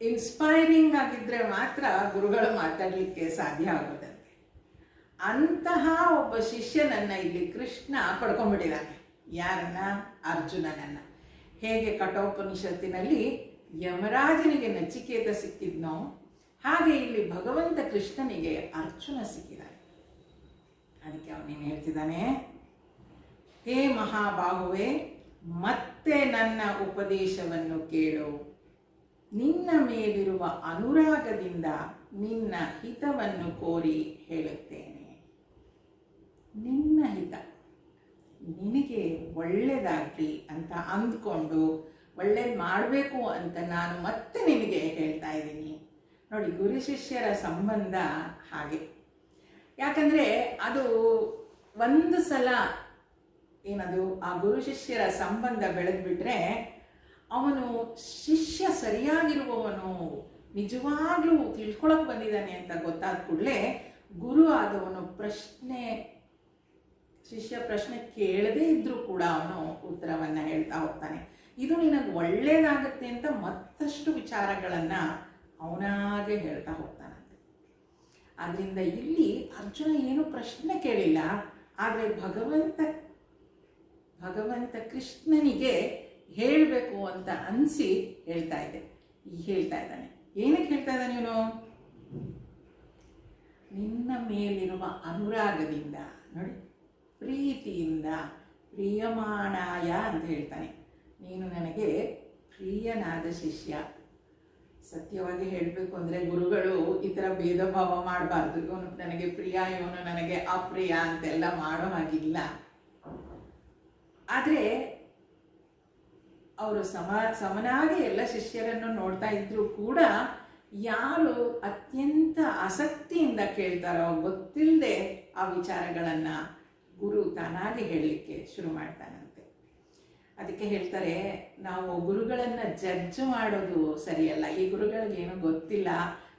ಇನ್ಸ್ಪೈರಿಂಗ್ ಆಗಿದ್ದರೆ ಮಾತ್ರ ಗುರುಗಳು ಮಾತಾಡಲಿಕ್ಕೆ ಸಾಧ್ಯ ಆಗೋದಂತೆ. ಅಂತಹ ಒಬ್ಬ ಶಿಷ್ಯನನ್ನು ಇಲ್ಲಿ ಕೃಷ್ಣ ಪಡ್ಕೊಂಡ್ಬಿಟ್ಟಿದ್ದಾನೆ. ಯಾರನ್ನ? ಅರ್ಜುನನನ್ನು. ಹೇಗೆ ಕಠೋಪನಿಷತ್ತಿನಲ್ಲಿ ಯಮರಾಜನಿಗೆ ನಚಿಕೇತ ಸಿಕ್ಕಿದ್ನೋ ಹಾಗೆ ಇಲ್ಲಿ ಭಗವಂತ ಕೃಷ್ಣನಿಗೆ ಅರ್ಜುನ ಸಿಕ್ಕಿದ್ದಾನೆ. ಅದಕ್ಕೆ ಅವನೇನು ಹೇಳ್ತಿದ್ದಾನೆ, ಹೇ ಮಹಾಬಾಹುವೆ, ಮತ್ತೆ ನನ್ನ ಉಪದೇಶವನ್ನು ಕೇಳು. ನಿನ್ನ ಮೇಲಿರುವ ಅನುರಾಗದಿಂದ ನಿನ್ನ ಹಿತವನ್ನು ಕೋರಿ ಹೇಳುತ್ತೇನೆ. ನಿನ್ನ ಹಿತ, ನಿನಗೆ ಒಳ್ಳೆಯದಾಗಲಿ ಅಂತ ಅಂದ್ಕೊಂಡು ಒಳ್ಳೇದು ಮಾಡಬೇಕು ಅಂತ ನಾನು ಮತ್ತೆ ನಿನಗೆ ಹೇಳ್ತಾ ಇದ್ದೀನಿ. ನೋಡಿ, ಗುರು ಶಿಷ್ಯರ ಸಂಬಂಧ ಹಾಗೆ. ಯಾಕಂದರೆ ಅದು ಒಂದು ಸಲ ಏನದು ಆ ಗುರು ಶಿಷ್ಯರ ಸಂಬಂಧ ಬೆಳೆದ್ಬಿಟ್ರೆ ಅವನು ಶಿಷ್ಯ ಸರಿಯಾಗಿರುವವನು, ನಿಜವಾಗ್ಲೂ ತಿಳ್ಕೊಳಕ್ಕೆ ಬಂದಿದ್ದಾನೆ ಅಂತ ಗೊತ್ತಾದ ಕೂಡಲೇ ಗುರು ಆದವನು ಶಿಷ್ಯ ಪ್ರಶ್ನೆ ಕೇಳದೇ ಇದ್ರೂ ಕೂಡ ಅವನು ಉತ್ತರವನ್ನು ಹೇಳ್ತಾ ಹೋಗ್ತಾನೆ. ಇದು ನಿನಗೆ ಒಳ್ಳೇದಾಗತ್ತೆ ಅಂತ ಮತ್ತಷ್ಟು ವಿಚಾರಗಳನ್ನು ಅವನಾಗೆ ಹೇಳ್ತಾ ಹೋಗ್ತಾನಂತೆ. ಆದ್ದರಿಂದ ಇಲ್ಲಿ ಅರ್ಜುನ ಏನು ಪ್ರಶ್ನೆ ಕೇಳಿಲ್ಲ, ಆದರೆ ಭಗವಂತ ಕೃಷ್ಣನಿಗೆ ಹೇಳಬೇಕು ಅಂತ ಅನಿಸಿ ಹೇಳ್ತಾ ಇದ್ದಾನೆ. ಏನಕ್ಕೆ ಹೇಳ್ತಾ ಇದ್ದಾನೆ ಇವನು? ನಿನ್ನ ಮೇಲಿರುವ ಅನುರಾಗದಿಂದ, ನೋಡಿ, ಪ್ರೀತಿಯಿಂದ, ಪ್ರಿಯಮಾಣಾಯ ಅಂತ ಹೇಳ್ತಾನೆ. ನೀನು ನನಗೆ ಪ್ರಿಯನಾದ ಶಿಷ್ಯ. ಸತ್ಯವಾಗಿ ಹೇಳಬೇಕು ಅಂದರೆ ಗುರುಗಳು ಈ ಥರ ಭೇದ ಭಾವ ಮಾಡಬಾರ್ದು. ಇವನು ನನಗೆ ಪ್ರಿಯ, ಇವನು ನನಗೆ ಅಪ್ರಿಯ ಅಂತೆಲ್ಲ ಮಾಡೋ ಹಾಗಿಲ್ಲ. ಆದರೆ ಅವರು ಸಮನಾಗಿ ಎಲ್ಲ ಶಿಷ್ಯರನ್ನು ನೋಡ್ತಾ ಇದ್ರೂ ಕೂಡ ಯಾರು ಅತ್ಯಂತ ಆಸಕ್ತಿಯಿಂದ ಕೇಳ್ತಾರೋ ಗೊತ್ತಿಲ್ಲದೆ ಆ ವಿಚಾರಗಳನ್ನು ಗುರು ತಾನಾಗಿ ಹೇಳಲಿಕ್ಕೆ ಶುರು ಮಾಡ್ತಾನಂತೆ. ಅದಕ್ಕೆ ಹೇಳ್ತಾರೆ, ನಾವು ಗುರುಗಳನ್ನು ಜಡ್ಜ್ ಮಾಡೋದು ಸರಿಯಲ್ಲ. ಈ ಗುರುಗಳಿಗೇನು ಗೊತ್ತಿಲ್ಲ,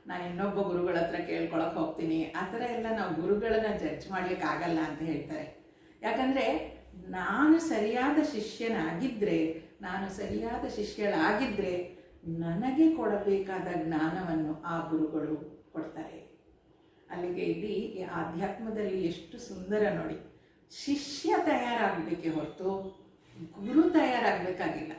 ನಾನು ಇನ್ನೊಬ್ಬ ಗುರುಗಳ ಹತ್ರ ಕೇಳ್ಕೊಳಕ್ಕೆ ಹೋಗ್ತೀನಿ, ಆ ಥರ ಎಲ್ಲ ನಾವು ಗುರುಗಳನ್ನು ಜಡ್ಜ್ ಮಾಡ್ಲಿಕ್ಕೆ ಆಗಲ್ಲ ಅಂತ ಹೇಳ್ತಾರೆ. ಯಾಕಂದರೆ ನಾನು ಸರಿಯಾದ ಶಿಷ್ಯಳಾಗಿದ್ದರೆ ನನಗೆ ಕೊಡಬೇಕಾದ ಜ್ಞಾನವನ್ನು ಆ ಗುರುಗಳು ಕೊಡ್ತಾರೆ. ಅಲ್ಲಿಗೆ ಇಲ್ಲಿ ಆಧ್ಯಾತ್ಮದಲ್ಲಿ ಎಷ್ಟು ಸುಂದರ ನೋಡಿ, ಶಿಷ್ಯ ತಯಾರಾಗಬೇಕೇ ಹೊರತು ಗುರು ತಯಾರಾಗಬೇಕಾಗಿಲ್ಲ.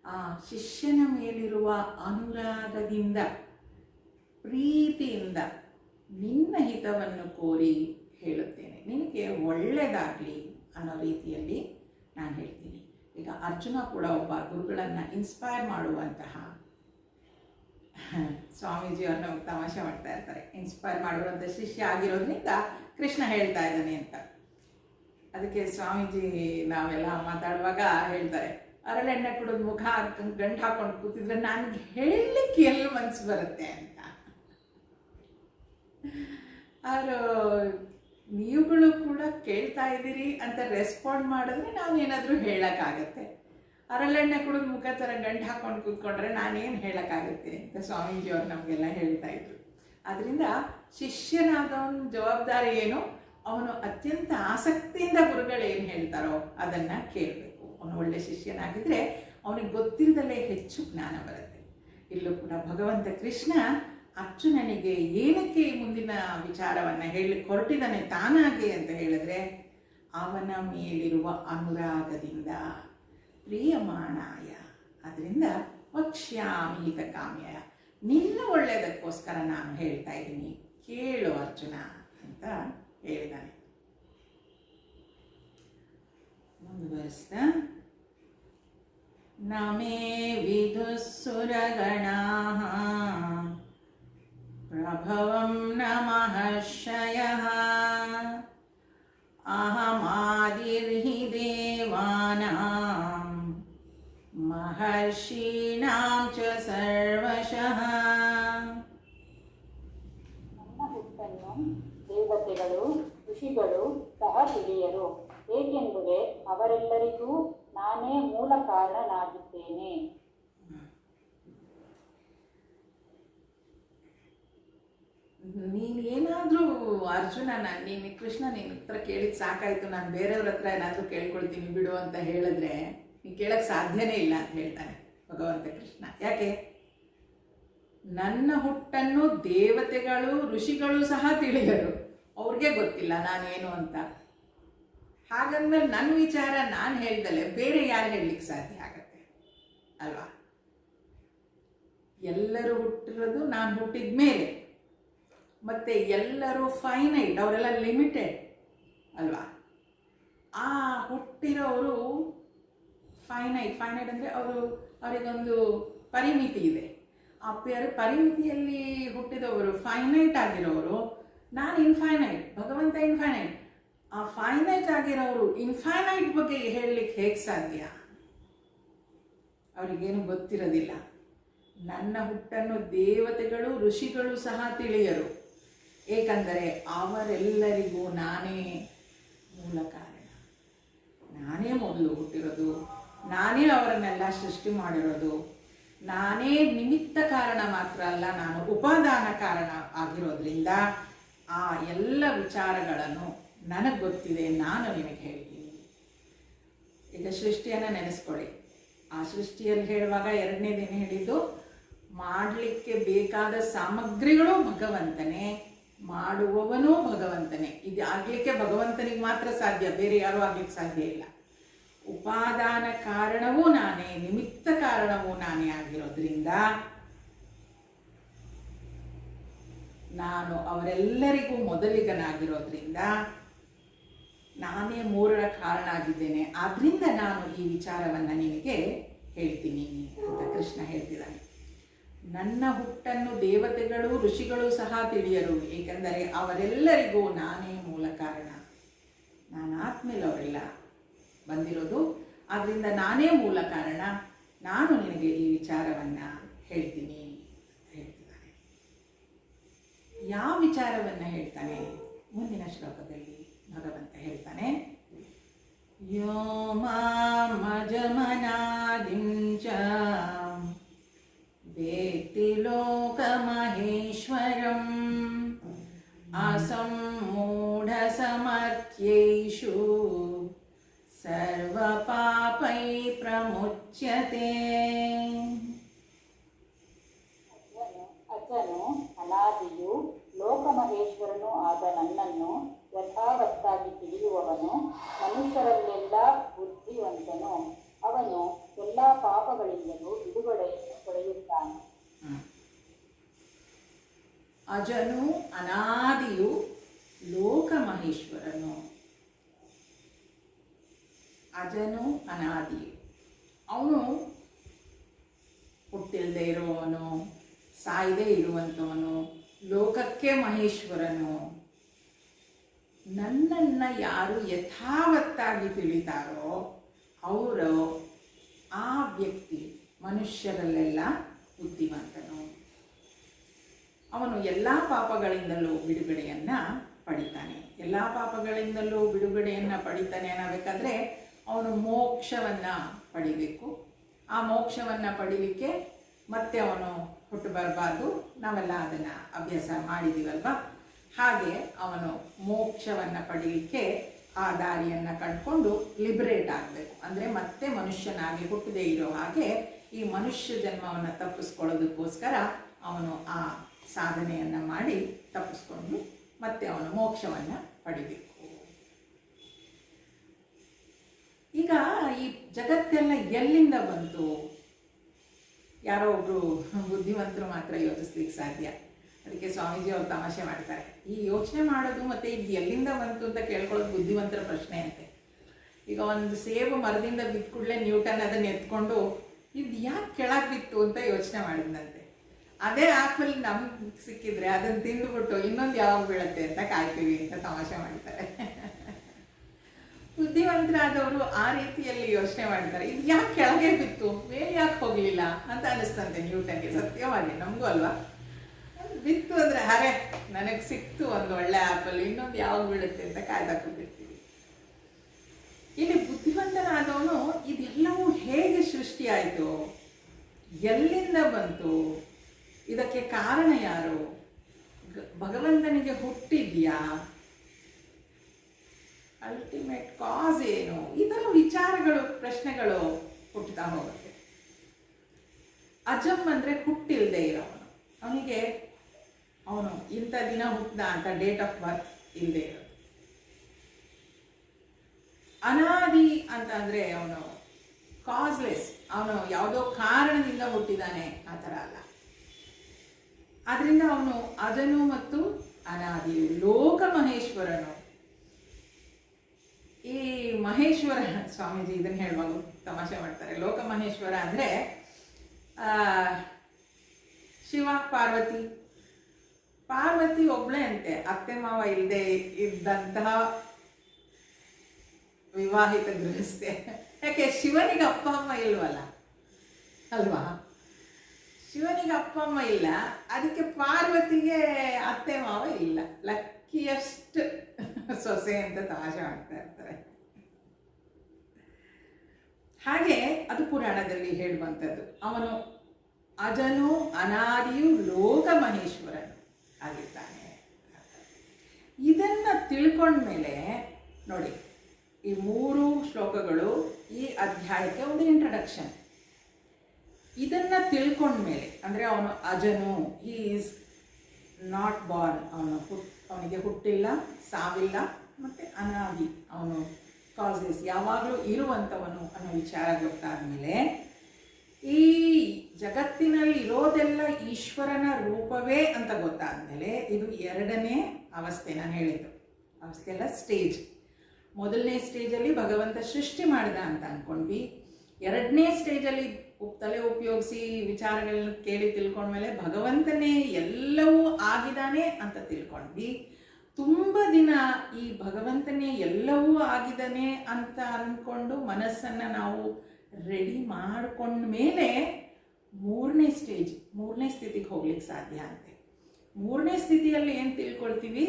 ಆ ಶಿಷ್ಯನ ಮೇಲಿರುವ ಅನುರಾಗದಿಂದ, ಪ್ರೀತಿಯಿಂದ ನಿನ್ನ ಹಿತವನ್ನು ಕೋರಿ ಹೇಳುತ್ತೇನೆ, ನಿನಗೆ ಒಳ್ಳೆಯದಾಗಲಿ ಅನ್ನೋ ರೀತಿಯಲ್ಲಿ ನಾನು ಹೇಳ್ತೀನಿ. ಈಗ ಅರ್ಜುನ ಕೂಡ ಒಬ್ಬ ಗುರುಗಳನ್ನು ಇನ್ಸ್ಪೈರ್ ಮಾಡುವಂತಹ, ಸ್ವಾಮೀಜಿಯವ್ರನ್ನ ತಮಾಷೆ ಮಾಡ್ತಾ ಇರ್ತಾರೆ, ಇನ್ಸ್ಪೈರ್ ಮಾಡುವಂಥ ಶಿಷ್ಯ ಆಗಿರೋದ್ರಿಂದ ಕೃಷ್ಣ ಹೇಳ್ತಾ ಇದ್ದಾನೆ ಅಂತ. ಅದಕ್ಕೆ ಸ್ವಾಮೀಜಿ ನಾವೆಲ್ಲ ಮಾತಾಡುವಾಗ ಹೇಳ್ತಾರೆ, ಅರಳೆಣ್ಣೆ ಕುಡಿದು ಮುಖ ಗಂಟು ಹಾಕೊಂಡು ಕೂತಿದ್ರೆ ನನಗೆ ಹೇಳಲಿಕ್ಕೆ ಎಲ್ಲಿ ಮನಸ್ಸು ಬರುತ್ತೆ ಅಂತ. ಅವರು ನೀವುಗಳು ಕೂಡ ಕೇಳ್ತಾ ಇದ್ದೀರಿ ಅಂತ ರೆಸ್ಪಾಂಡ್ ಮಾಡಿದ್ರೆ ನಾನೇನಾದರೂ ಹೇಳೋಕ್ಕಾಗತ್ತೆ. ಅರಳೆಣ್ಣೆ ಕುಡಿದು ಮುಖ ಥರ ಗಂಟು ಹಾಕೊಂಡು ಕೂತ್ಕೊಂಡ್ರೆ ನಾನೇನು ಹೇಳೋಕ್ಕಾಗುತ್ತೆ ಅಂತ ಸ್ವಾಮೀಜಿಯವ್ರು ನಮಗೆಲ್ಲ ಹೇಳ್ತಾ ಇದ್ರು. ಅದರಿಂದ ಶಿಷ್ಯನಾದವನ ಜವಾಬ್ದಾರಿ ಏನು, ಅವನು ಅತ್ಯಂತ ಆಸಕ್ತಿಯಿಂದ ಗುರುಗಳು ಏನು ಹೇಳ್ತಾರೋ ಅದನ್ನು ಕೇಳಬೇಕು. ಅವನು ಒಳ್ಳೆ ಶಿಷ್ಯನಾಗಿದ್ದರೆ ಅವನಿಗೆ ಗೊತ್ತಿಲ್ಲದಲ್ಲೇ ಹೆಚ್ಚು ಜ್ಞಾನ ಬರುತ್ತೆ. ಇಲ್ಲೂ ಕೂಡ ಭಗವಂತ ಕೃಷ್ಣ ಅರ್ಜುನನಿಗೆ ಏನಕ್ಕೆ ಈ ಮುಂದಿನ ವಿಚಾರವನ್ನು ಹೇಳಲಿಕ್ಕೆ ಹೊರಟಿದ್ದಾನೆ ತಾನಾಗೆ ಅಂತ ಹೇಳಿದ್ರೆ, ಅವನ ಮೇಲಿರುವ ಅನುರಾಗದಿಂದ, ಪ್ರಿಯಮಾಣಾಯ, ಅದರಿಂದ ವಕ್ಷ್ಯಾಮಿ ಹಿತಕಾಮ್ಯ, ನಿನ್ನ ಒಳ್ಳೆಯದಕ್ಕೋಸ್ಕರ ನಾನು ಹೇಳ್ತಾ ಇದ್ದೀನಿ, ಕೇಳು ಅರ್ಜುನ ಅಂತ ಹೇಳಿದ್ದಾನೆ. ಮುಂದುವರಿಸ್ತಾ, ನಮೇ ವಿದುಃಸುರಗಣಾಃ ಪ್ರಭವಂ ನ ಮಹರ್ಷಯಃ ಅಹಮಾದಿರ್ಹಿ ದೇವಾನಾಂ ಮಹರ್ಷೀಣಾಂ ಚ ಸರ್ವಶಃ. ನನ್ನ ಹುಟ್ಟನ್ನು ದೇವತೆಗಳು ಋಷಿಗಳು ಸಹ ತಿಳಿಯರು, ಏಕೆಂದರೆ ಅವರೆಲ್ಲರಿಗೂ ನಾನೇ ಮೂಲ ಕಾರಣನಾಗಿದ್ದೇನೆ. ನೀನೇನಾದರೂ ಅರ್ಜುನ, ನೀನು ಕೃಷ್ಣ ನಿನ್ನ ಹತ್ರ ಕೇಳಿದ ಸಾಕಾಯಿತು, ನಾನು ಬೇರೆಯವ್ರ ಹತ್ರ ಏನಾದರೂ ಕೇಳ್ಕೊಳ್ತೀನಿ ಬಿಡು ಅಂತ ಹೇಳಿದ್ರೆ ನೀನು ಕೇಳಕ್ಕೆ ಸಾಧ್ಯನೇ ಇಲ್ಲ ಅಂತ ಹೇಳ್ತಾನೆ ಭಗವಂತ ಕೃಷ್ಣ. ಯಾಕೆ? ನನ್ನ ಹುಟ್ಟನ್ನು ದೇವತೆಗಳು ಋಷಿಗಳು ಸಹ ತಿಳಿಯರು, ಅವ್ರಿಗೆ ಗೊತ್ತಿಲ್ಲ ನಾನೇನು ಅಂತ. ಹಾಗಂದ್ಮೇಲೆ ನನ್ನ ವಿಚಾರ ನಾನು ಹೇಳ್ದಲೆ ಬೇರೆ ಯಾರು ಹೇಳಲಿಕ್ಕೆ ಸಾಧ್ಯ ಆಗತ್ತೆ ಅಲ್ವಾ? ಎಲ್ಲರೂ ಹುಟ್ಟಿರೋದು ನಾನು ಹುಟ್ಟಿದ ಮೇಲೆ, ಮತ್ತು ಎಲ್ಲರೂ ಫೈನೈಟ್, ಅವರೆಲ್ಲ ಲಿಮಿಟೆಡ್ ಅಲ್ವಾ? ಆ ಹುಟ್ಟಿರೋರು ಫೈನೈಟ್ ಅಂದರೆ ಅವರಿಗೊಂದು ಪರಿಮಿತಿ ಇದೆ. ಆ ಪರಿಮಿತಿಯಲ್ಲಿ ಹುಟ್ಟಿದವರು ಫೈನೈಟ್ ಆಗಿರೋರು, ನಾನು ಇನ್ಫೈನೈಟ್, ಭಗವಂತ ಇನ್ಫೈನೈಟ್. ಆ ಫೈನೈಟ್ ಆಗಿರೋರು ಇನ್ಫೈನೈಟ್ ಬಗ್ಗೆ ಹೇಳಲಿಕ್ಕೆ ಹೇಗೆ ಸಾಧ್ಯ? ಅವರಿಗೇನು ಗೊತ್ತಿರೋದಿಲ್ಲ. ನನ್ನ ಹುಟ್ಟನ್ನು ದೇವತೆಗಳು ಋಷಿಗಳು ಸಹ ತಿಳಿಯರು, ಏಕೆಂದರೆ ಅವರೆಲ್ಲರಿಗೂ ನಾನೇ ಮೂಲ ಕಾರಣ, ನಾನೇ ಮೊದಲು ಹುಟ್ಟಿರೋದು, ನಾನೇ ಅವರನ್ನೆಲ್ಲ ಸೃಷ್ಟಿ ಮಾಡಿರೋದು, ನಾನೇ ನಿಮಿತ್ತ ಕಾರಣ ಮಾತ್ರ ಅಲ್ಲ, ನಾನು ಉಪಾದಾನ ಕಾರಣ ಆಗಿರೋದ್ರಿಂದ ಆ ಎಲ್ಲ ವಿಚಾರಗಳನ್ನು ನನಗೆ ಗೊತ್ತಿದೆ, ನಾನು ನಿಮಗೆ ಹೇಳ್ತೀನಿ. ಈಗ ಸೃಷ್ಟಿಯನ್ನು ನೆನೆಸ್ಕೊಳ್ಳಿ. ಆ ಸೃಷ್ಟಿಯಲ್ಲಿ ಹೇಳುವಾಗ ಎರಡನೇ ದಿನ ಹೇಳಿದ್ದು, ಮಾಡಲಿಕ್ಕೆ ಬೇಕಾದ ಸಾಮಗ್ರಿಗಳು ಭಗವಂತನೇ, ಮಾಡುವವನೂ ಭಗವಂತನೇ. ಇದು ಆಗಲಿಕ್ಕೆ ಭಗವಂತನಿಗೆ ಮಾತ್ರ ಸಾಧ್ಯ, ಬೇರೆ ಯಾರೂ ಆಗ್ಲಿಕ್ಕೆ ಸಾಧ್ಯ ಇಲ್ಲ. ಉಪಾದಾನ ಕಾರಣವೂ ನಾನೇ, ನಿಮಿತ್ತ ಕಾರಣವೂ ನಾನೇ ಆಗಿರೋದ್ರಿಂದ ನಾನು ಅವರೆಲ್ಲರಿಗೂ ಮೊದಲಿಗನಾಗಿರೋದ್ರಿಂದ ನಾನೇ ಮೂರರ ಕಾರಣ ಆಗಿದ್ದೇನೆ. ಆದ್ದರಿಂದ ನಾನು ಈ ವಿಚಾರವನ್ನು ನಿನಗೆ ಹೇಳ್ತೀನಿ ಅಂತ ಕೃಷ್ಣ ಹೇಳ್ತಿದ್ದಾನೆ. ನನ್ನ ಹುಟ್ಟನ್ನು ದೇವತೆಗಳು ಋಷಿಗಳು ಸಹ ತಿಳಿಯರು, ಏಕೆಂದರೆ ಅವರೆಲ್ಲರಿಗೂ ನಾನೇ ಮೂಲ ಕಾರಣ. ನಾನು ಆದ್ಮೇಲೆ ಅವರೆಲ್ಲ ಬಂದಿರೋದು, ಆದ್ದರಿಂದ ನಾನೇ ಮೂಲ ಕಾರಣ. ನಾನು ನಿನಗೆ ಈ ವಿಚಾರವನ್ನು ಹೇಳ್ತೀನಿ ಅಂತ ಹೇಳ್ತಿದ್ದಾನೆ. ಯಾವ ವಿಚಾರವನ್ನು ಹೇಳ್ತಾನೆ? ಮುಂದಿನ ಶ್ಲೋಕದಲ್ಲಿ ಭಗವಂತ ಹೇಳ್ತಾನೆ, ಯೋ ಮಾಮಜಮನಾದಿಂ ಚ ವೇತ್ತಿ ಲೋಕಮಹೇಶ್ವರಂ ಅಸಮ್ಮೂಢ ಸಮರ್ಥ್ಯೇಷು ಸರ್ವಪಾಪೈ ಪ್ರಮುಚ್ಯತೆ. ಅಜನು ಅನಾದಿಯು ಲೋಕಮಹೇಶ್ವರನು ಆದ ನನ್ನನ್ನು ಯಥಾವತ್ತಾಗಿ ತಿಳಿಯುವವನು ಮನುಷ್ಯರಲ್ಲೆಲ್ಲ ಬುದ್ಧಿವಂತನು. ಅವನು ಎಲ್ಲ ಪಾಪಗಳಿಂದಲೂ ಬಿಡುಗಡೆಯನ್ನು ಪಡೆಯುತ್ತಾನೆ. ಅಜನು ಅನಾದಿಯು ಲೋಕ ಮಹೇಶ್ವರನು. ಅಜನು ಅನಾದಿಯು, ಅವನು ಹುಟ್ಟಿಲ್ಲದೆ ಇರುವವನು, ಸಾಯದೇ ಇರುವಂಥವನು, ಲೋಕಕ್ಕೆ ಮಹೇಶ್ವರನು. ನನ್ನನ್ನು ಯಾರು ಯಥಾವತ್ತಾಗಿ ತಿಳಿತಾರೋ ಅವರು ಆ ವ್ಯಕ್ತಿ ಮನುಷ್ಯರಲ್ಲೆಲ್ಲ ಬುದ್ಧಿವಂತನು. ಅವನು ಎಲ್ಲ ಪಾಪಗಳಿಂದಲೂ ಬಿಡುಗಡೆಯನ್ನು ಪಡಿತಾನೆ. ಎಲ್ಲ ಪಾಪಗಳಿಂದಲೂ ಬಿಡುಗಡೆಯನ್ನು ಪಡಿತಾನೆ ಅನ್ನಬೇಕಾದ್ರೆ ಅವನು ಮೋಕ್ಷವನ್ನು ಪಡಿಬೇಕು. ಆ ಮೋಕ್ಷವನ್ನು ಪಡಿಲಿಕ್ಕೆ ಮತ್ತೆ ಅವನು ಹುಟ್ಟು ಬರಬಾರ್ದು. ನಾವೆಲ್ಲ ಅದನ್ನು ಅಭ್ಯಾಸ ಮಾಡಿದ್ದೀವಲ್ವ. ಹಾಗೆ ಅವನು ಮೋಕ್ಷವನ್ನು ಪಡೀಲಿಕ್ಕೆ ಆ ದಾರಿಯನ್ನು ಕಂಡುಕೊಂಡು ಲಿಬರೇಟ್ ಆಗಬೇಕು. ಅಂದರೆ ಮತ್ತೆ ಮನುಷ್ಯನಾಗಿ ಹುಟ್ಟದೇ ಇರೋ ಹಾಗೆ ಈ ಮನುಷ್ಯ ಜನ್ಮವನ್ನು ತಪ್ಪಿಸ್ಕೊಳ್ಳೋದಕ್ಕೋಸ್ಕರ ಅವನು ಆ ಸಾಧನೆಯನ್ನು ಮಾಡಿ ತಪ್ಪಿಸ್ಕೊಂಡು ಮತ್ತೆ ಅವನು ಮೋಕ್ಷವನ್ನು ಪಡಿಬೇಕು. ಈಗ ಈ ಜಗತ್ತೆಲ್ಲ ಎಲ್ಲಿಂದ ಬಂತು? ಯಾರೋ ಒಬ್ಬರು ಬುದ್ಧಿವಂತರು ಮಾತ್ರ ಯೋಚಿಸ್ಲಿಕ್ಕೆ ಸಾಧ್ಯ. ಅದಕ್ಕೆ ಸ್ವಾಮೀಜಿ ಅವರು ತಮಾಷೆ ಮಾಡ್ತಾರೆ, ಈ ಯೋಚನೆ ಮಾಡೋದು ಮತ್ತು ಇದು ಎಲ್ಲಿಂದ ಬಂತು ಅಂತ ಕೇಳ್ಕೊಳ್ಳೋದು ಬುದ್ಧಿವಂತರ ಪ್ರಶ್ನೆ ಅಂತೆ. ಈಗ ಒಂದು ಸೇಬು ಮರದಿಂದ ಬಿದ್ದ ಕೂಡಲೇ ನ್ಯೂಟನ್ ಅದನ್ನು ಎತ್ಕೊಂಡು ಇದು ಯಾಕೆ ಕೆಳಗೆ ಬಿತ್ತು ಅಂತ ಯೋಚನೆ ಮಾಡಿದ್ನಂತೆ. ಅದೇ ಆ್ಯಪಲ್ ನಮ್ಗೆ ಸಿಕ್ಕಿದ್ರೆ ಅದನ್ನು ತಿಂದುಬಿಟ್ಟು ಇನ್ನೊಂದು ಯಾವಾಗ ಬೀಳುತ್ತೆ ಅಂತ ಕಾಯ್ತೀವಿ ಅಂತ ತಮಾಷೆ ಮಾಡ್ತಾರೆ. ಬುದ್ಧಿವಂತರಾದವರು ಆ ರೀತಿಯಲ್ಲಿ ಯೋಚನೆ ಮಾಡ್ತಾರೆ, ಇದು ಯಾಕೆ ಕೆಳಗೆ ಬಿತ್ತು, ಮೇಲೆ ಯಾಕೆ ಹೋಗಲಿಲ್ಲ ಅಂತ ಅನಿಸ್ತಂತೆ ನ್ಯೂಟನ್ಗೆ. ಸತ್ಯವಾಗಿ ನಮಗೂ ಅಲ್ವಾ, ಬಿತ್ತು ಅಂದರೆ ಅರೆ ನನಗೆ ಸಿಕ್ತು ಒಂದು ಒಳ್ಳೆ ಆ್ಯಪಲ್, ಇನ್ನೊಂದು ಯಾವಾಗ ಬೀಳುತ್ತೆ ಅಂತ ಕಾಯ್ದಾ ಕೂತಿರ್ತೀವಿ. ಇಲ್ಲಿ ಬುದ್ಧಿವಂತನಾದವನು ಇದೆಲ್ಲವೂ ಹೇಗೆ ಸೃಷ್ಟಿಯಾಯಿತು, ಎಲ್ಲಿಂದ ಬಂತು, ಇದಕ್ಕೆ ಕಾರಣ ಯಾರು, ಭಗವಂತನಿಗೆ ಹುಟ್ಟಿದ್ಯಾ, ಅಲ್ಟಿಮೇಟ್ ಕಾಸ್ ಏನು, ಈ ಥರ ವಿಚಾರಗಳು ಪ್ರಶ್ನೆಗಳು ಹುಟ್ಟುತ್ತಾ ಹೋಗುತ್ತೆ. ಅಜಮ್ ಅಂದರೆ ಹುಟ್ಟಿಲ್ಲದೆ ಇರೋವನು, ಅವನಿಗೆ ಅವನು ಇಂಥ ದಿನ ಹುಟ್ಟಿದ ಅಂತ ಡೇಟ್ ಆಫ್ ಬರ್ತ್ ಇಲ್ಲದೆ ಇರೋದು. ಅನಾದಿ ಅಂತ ಅಂದರೆ ಅವನು ಕಾಸ್ಲೆಸ್, ಅವನು ಯಾವುದೋ ಕಾರಣದಿಂದ ಹುಟ್ಟಿದಾನೆ ಆ ಥರ ಅಲ್ಲ. ಆದ್ದರಿಂದ ಅವನು ಅಜನು ಮತ್ತು ಅನಾದಿಯು, ಲೋಕ ಮಹೇಶ್ವರನು. ಈ ಮಹೇಶ್ವರ ಸ್ವಾಮೀಜಿ ಇದನ್ನು ಹೇಳುವಾಗ ತಮಾಷೆ ಮಾಡ್ತಾರೆ. ಲೋಕ ಮಹೇಶ್ವರ ಅಂದರೆ ಶಿವ ಪಾರ್ವತಿ. ಪಾರ್ವತಿ ಒಬ್ಳೆ ಅಂತೆ, ಅತ್ತೆ ಮಾವ ಇಲ್ಲದೆ ಇದ್ದಂತಹ ವಿವಾಹಿತ ಗೃಹಸ್ಥೆ. ಯಾಕೆ ಶಿವನಿಗೆ ಅಪ್ಪ ಅಮ್ಮ ಇಲ್ವಲ್ಲ ಅಲ್ವಾ, ಶಿವನಿಗೆ ಅಪ್ಪ ಅಮ್ಮ ಇಲ್ಲ, ಅದಕ್ಕೆ ಪಾರ್ವತಿಗೆ ಅತ್ತೆ ಮಾವ ಇಲ್ಲ. ಲಕ್ಕಿಯಸ್ಟ್ ಸೊಸೆ ಅಂತ ತಮಾಷೆ ಮಾಡ್ತಾ ಇರ್ತಾರೆ. ಹಾಗೆ ಅದು ಪುರಾಣದಲ್ಲಿ ಹೇಳುವಂಥದ್ದು. ಅವನು ಅಜನು ಅನಾದಿಯು ಲೋಕ ಮಹೇಶ್ವರನು ಆಗಿರ್ತಾನೆ. ಇದನ್ನು ತಿಳ್ಕೊಂಡ್ಮೇಲೆ ನೋಡಿ, ಈ 3 ಶ್ಲೋಕಗಳು ಈ ಅಧ್ಯಾಯಕ್ಕೆ ಒಂದು ಇಂಟ್ರಡಕ್ಷನ್. ಇದನ್ನು ತಿಳ್ಕೊಂಡ್ಮೇಲೆ ಅಂದರೆ ಅವನು ಅಜನು, ಹಿ ಈಸ್ ನಾಟ್ ಬಾರ್ನ್, ಅವನಿಗೆ ಹುಟ್ಟಿಲ್ಲ, ಸಾವಿಲ್ಲ, ಮತ್ತು ಅನಾದಿ, ಅವನು ಕಾಸಸ್ ಯಾವಾಗಲೂ ಇರುವಂಥವನು ಅನ್ನೋ ವಿಚಾರ ಗೊತ್ತಾದಮೇಲೆ ಈ ಜಗತ್ತಿನಲ್ಲಿ ಇರೋದೆಲ್ಲ ಈಶ್ವರನ ರೂಪವೇ ಅಂತ ಗೊತ್ತಾದಮೇಲೆ ಇದು 2ನೇ ಅವಸ್ಥೆ. ನಾನು ಹೇಳಿದ್ದು ಅವಸ್ಥೆ ಎಲ್ಲ ಸ್ಟೇಜ್. 1ನೇ ಸ್ಟೇಜಲ್ಲಿ ಭಗವಂತ ಸೃಷ್ಟಿ ಮಾಡಿದ ಅಂತ ಅಂದ್ಕೊಂಡ್ವಿ. 2ನೇ ಸ್ಟೇಜಲ್ಲಿ ತಲೆ ಉಪಯೋಗಿಸಿ ವಿಚಾರಗಳನ್ನ ಕೇಳಿ ತಿಳ್ಕೊಂಡ್ಮೇಲೆ ಭಗವಂತನೇ ಎಲ್ಲವೂ ಆಗಿದ್ದಾನೆ ಅಂತ ತಿಳ್ಕೊಂಡ್ವಿ. ತುಂಬ ದಿನ ಈ ಭಗವಂತನೇ ಎಲ್ಲವೂ ಆಗಿದ್ದಾನೆ ಅಂತ ಅಂದ್ಕೊಂಡು ಮನಸ್ಸನ್ನು ನಾವು ರೆಡಿ ಮಾಡಿಕೊಂಡ್ಮೇಲೆ 3ನೇ ಸ್ಟೇಜ್, 3ನೇ ಸ್ಥಿತಿಗೆ ಹೋಗ್ಲಿಕ್ಕೆ ಸಾಧ್ಯ ಅಂತೆ. 3ನೇ ಸ್ಥಿತಿಯಲ್ಲಿ ಏನು ತಿಳ್ಕೊಳ್ತೀವಿ,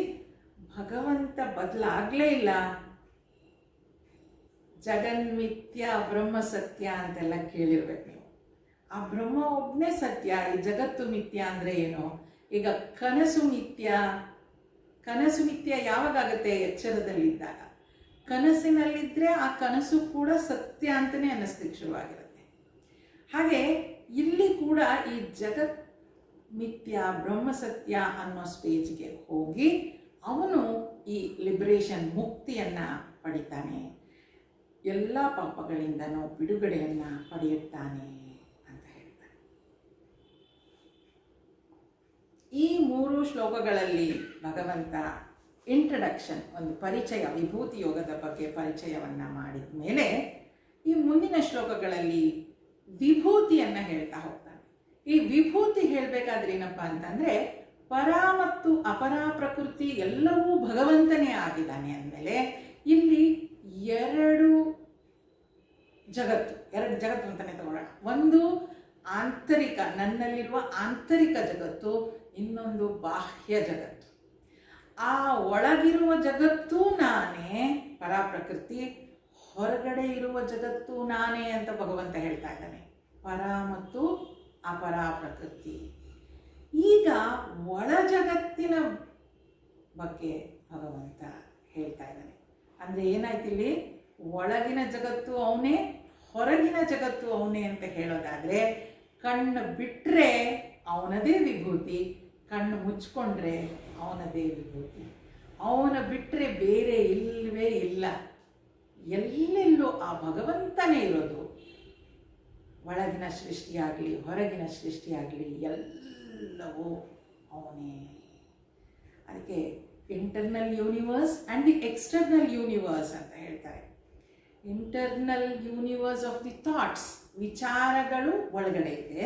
ಭಗವಂತ ಬದಲಾಗಲೇ ಇಲ್ಲ, ಜಗನ್ಮಿಥ್ಯ ಬ್ರಹ್ಮ ಸತ್ಯ ಅಂತೆಲ್ಲ ಕೇಳಿರ್ಬೇಕು ನೀವು. ಆ ಬ್ರಹ್ಮ ಒಬ್ಬನೇ ಸತ್ಯ, ಈ ಜಗತ್ತು ಮಿಥ್ಯ ಅಂದರೆ ಏನು? ಈಗ ಕನಸು ಮಿಥ್ಯ. ಕನಸು ಮಿಥ್ಯ ಯಾವಾಗತ್ತೆ? ಎಚ್ಚರದಲ್ಲಿದ್ದಾಗ. ಕನಸಿನಲ್ಲಿದ್ದರೆ ಆ ಕನಸು ಕೂಡ ಸತ್ಯ ಅಂತಲೇ ಅನ್ನಿಸ್ಲಿಕ್ಕೆ ಶುರುವಾಗಿರುತ್ತೆ. ಹಾಗೆ ಇಲ್ಲಿ ಕೂಡ ಈ ಜಗತ್ ಮಿಥ್ಯ ಬ್ರಹ್ಮ ಸತ್ಯ ಅನ್ನೋ ಸ್ಟೇಜ್ಗೆ ಹೋಗಿ ಅವನು ಈ ಲಿಬರೇಷನ್ ಮುಕ್ತಿಯನ್ನು ಪಡಿತಾನೆ. ಎಲ್ಲ ಪಾಪಗಳಿಂದನೂ ಬಿಡುಗಡೆಯನ್ನು ಪಡೆಯುತ್ತಾನೆ ಅಂತ ಹೇಳ್ತಾರೆ. ಈ 3 ಶ್ಲೋಕಗಳಲ್ಲಿ ಭಗವಂತ ಇಂಟ್ರಡಕ್ಷನ್, ಒಂದು ಪರಿಚಯ, ವಿಭೂತಿ ಯೋಗದ ಬಗ್ಗೆ ಪರಿಚಯವನ್ನು ಮಾಡಿದ ಮೇಲೆ ಈ ಮುಂದಿನ ಶ್ಲೋಕಗಳಲ್ಲಿ ವಿಭೂತಿಯನ್ನು ಹೇಳ್ತಾ ಹೋಗ್ತಾನೆ. ಈ ವಿಭೂತಿ ಹೇಳಬೇಕಾದ್ರೆ ಏನಪ್ಪ ಅಂತಂದರೆ, ಪರ ಮತ್ತು ಅಪರ ಪ್ರಕೃತಿ ಎಲ್ಲವೂ ಭಗವಂತನೇ ಆಗಿದ್ದಾನೆ ಅಂದಮೇಲೆ ಇಲ್ಲಿ ಎರಡು ಜಗತ್ತು ಅಂತಲೇ ತಗೊಳ್ಳೋಣ. ಒಂದು ಆಂತರಿಕ, ನನ್ನಲ್ಲಿರುವ ಆಂತರಿಕ ಜಗತ್ತು, ಇನ್ನೊಂದು ಬಾಹ್ಯ ಜಗತ್ತು. ಆ ಒಳಗಿರುವ ಜಗತ್ತು ನಾನೇ ಪರಾಪ್ರಕೃತಿ, ಹೊರಗಡೆ ಇರುವ ಜಗತ್ತು ನಾನೇ ಅಂತ ಭಗವಂತ ಹೇಳ್ತಾ ಇದ್ದಾನೆ. ಪರ ಮತ್ತು ಅಪರ ಪ್ರಕೃತಿ. ಈಗ ಒಳ ಜಗತ್ತಿನ ಬಗ್ಗೆ ಭಗವಂತ ಹೇಳ್ತಾ ಇದ್ದಾನೆ. ಅಂದರೆ ಏನಾಯ್ತು ಇಲ್ಲಿ, ಒಳಗಿನ ಜಗತ್ತು ಅವನೇ, ಹೊರಗಿನ ಜಗತ್ತು ಅವನೇ ಅಂತ ಹೇಳೋದಾದರೆ, ಕಣ್ಣು ಬಿಟ್ಟರೆ ಅವನದೇ ವಿಭೂತಿ, ಕಣ್ಣು ಮುಚ್ಕೊಂಡ್ರೆ ಅವನದೇ ವಿಭೂತಿ. ಅವನ ಬಿಟ್ಟರೆ ಬೇರೆ ಇಲ್ಲವೇ ಇಲ್ಲ. ಎಲ್ಲೆಲ್ಲೂ ಆ ಭಗವಂತನೇ ಇರೋದು. ಒಳಗಿನ ಸೃಷ್ಟಿಯಾಗಲಿ ಹೊರಗಿನ ಸೃಷ್ಟಿಯಾಗಲಿ ಎಲ್ಲವೂ ಅವನೇ. ಅದಕ್ಕೆ internal universe and the external universe ಅಂತ ಹೇಳ್ತಾರೆ. Internal universe of the thoughts, ವಿಚಾರಗಳು ಒಳಗಡೆ ಇದೆ.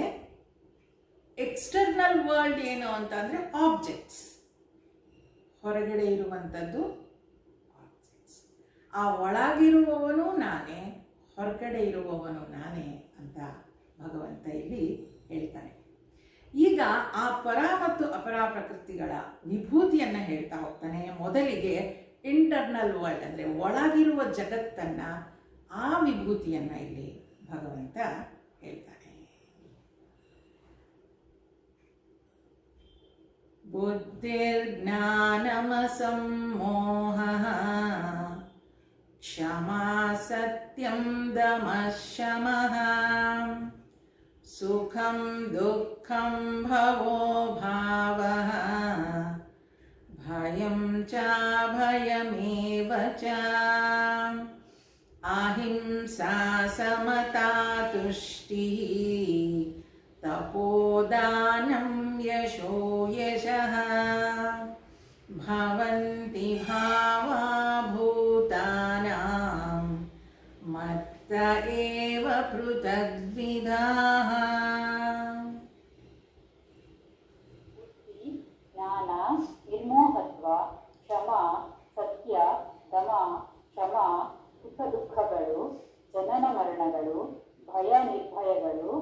ಎಕ್ಸ್ಟರ್ನಲ್ ವರ್ಲ್ಡ್ ಏನು ಅಂತಂದರೆ ಆಬ್ಜೆಕ್ಟ್ಸ್, ಹೊರಗಡೆ ಇರುವಂಥದ್ದು ಆಬ್ಜೆಕ್ಟ್ಸ್. ಆ ಒಳಗಿರುವವನು ನಾನೇ, ಹೊರಗಡೆ ಇರುವವನು ನಾನೇ ಅಂತ ಭಗವಂತ ಇಲ್ಲಿ ಹೇಳ್ತಾನೆ. ಈಗ ಆ ಪರ ಮತ್ತು ಅಪರ ಪ್ರಕೃತಿಗಳ ವಿಭೂತಿಯನ್ನು ಹೇಳ್ತಾ ಹೋಗ್ತಾನೆ. ಮೊದಲಿಗೆ ಇಂಟರ್ನಲ್ ವರ್ಲ್ಡ್ ಅಂದರೆ ಒಳಗಿರುವ ಜಗತ್ತನ್ನು, ಆ ವಿಭೂತಿಯನ್ನು ಇಲ್ಲಿ ಭಗವಂತ ಹೇಳ್ತಾನೆ. ಬುದ್ಧಿರ್ಜ್ಞಾನಮಸಮ್ಮೋಹಃ ಕ್ಷಮಾ ಸತ್ಯಂ ದಮಃ ಶಮಃ ಸುಖಂ ದುಃಖಂ ಭವೋ ಭಾವಃ ಭಯಂ ಚ ಭಯಮೇವ ಚ ಅಹಿಂಸಾ ಸಮತಾ ತುಷ್ಟಿಃ ತಪೋದಾನಂ ಯಶೋ ಯಶಃ ಭವಂತಿ ಭಾವಾ ಭೂತಾನಾಂ ಮತ್ತ ಏವ ಪೃಥಗ್ವಿಧಾಃ. ಬುದ್ಧಿ, ಜ್ಞಾನ, ನಿರ್ಮೋಹತ್ವ, ಕ್ಷಮ, ಸತ್ಯ, ದಮ, ಶಮ, ಸುಖ ದುಃಖಗಳು, ಜನನ ಮರಣಗಳು, ಭಯ ನಿರ್ಭಯಗಳು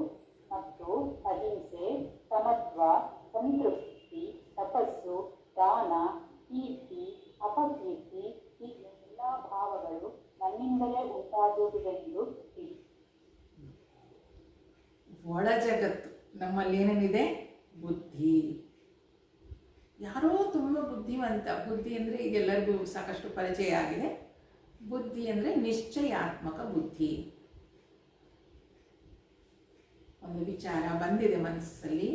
ಮತ್ತು ಅಹಿಂಸೆ, ಸಮತ್ವ, ಸಂತೃಪ್ತಿ, ತಪಸ್ಸು, ದಾನ, ಕೀರ್ತಿ, ಅಪಕೀರ್ತಿ, ಈ ಎಲ್ಲ ಭಾವಗಳು ನನ್ನಿಂದಲೇ ಉಂಟಾಗುವುದೆಂದು ತಿಳಿ. ಒಳ ಜಗತ್ತು ನಮ್ಮಲ್ಲಿ ಏನೇನಿದೆ? ಬುದ್ಧಿ. ಯಾರೋ ತುಂಬ ಬುದ್ಧಿವಂತ. ಬುದ್ಧಿ ಅಂದರೆ ಈಗೆಲ್ಲರಿಗೂ ಸಾಕಷ್ಟು ಪರಿಚಯ ಆಗಿದೆ. ಬುದ್ಧಿ ಅಂದರೆ ನಿಶ್ಚಯಾತ್ಮಕ ಬುದ್ಧಿ. ಒಂದು ವಿಚಾರ ಬಂದಿದೆ ಮನಸ್ಸಲ್ಲಿ,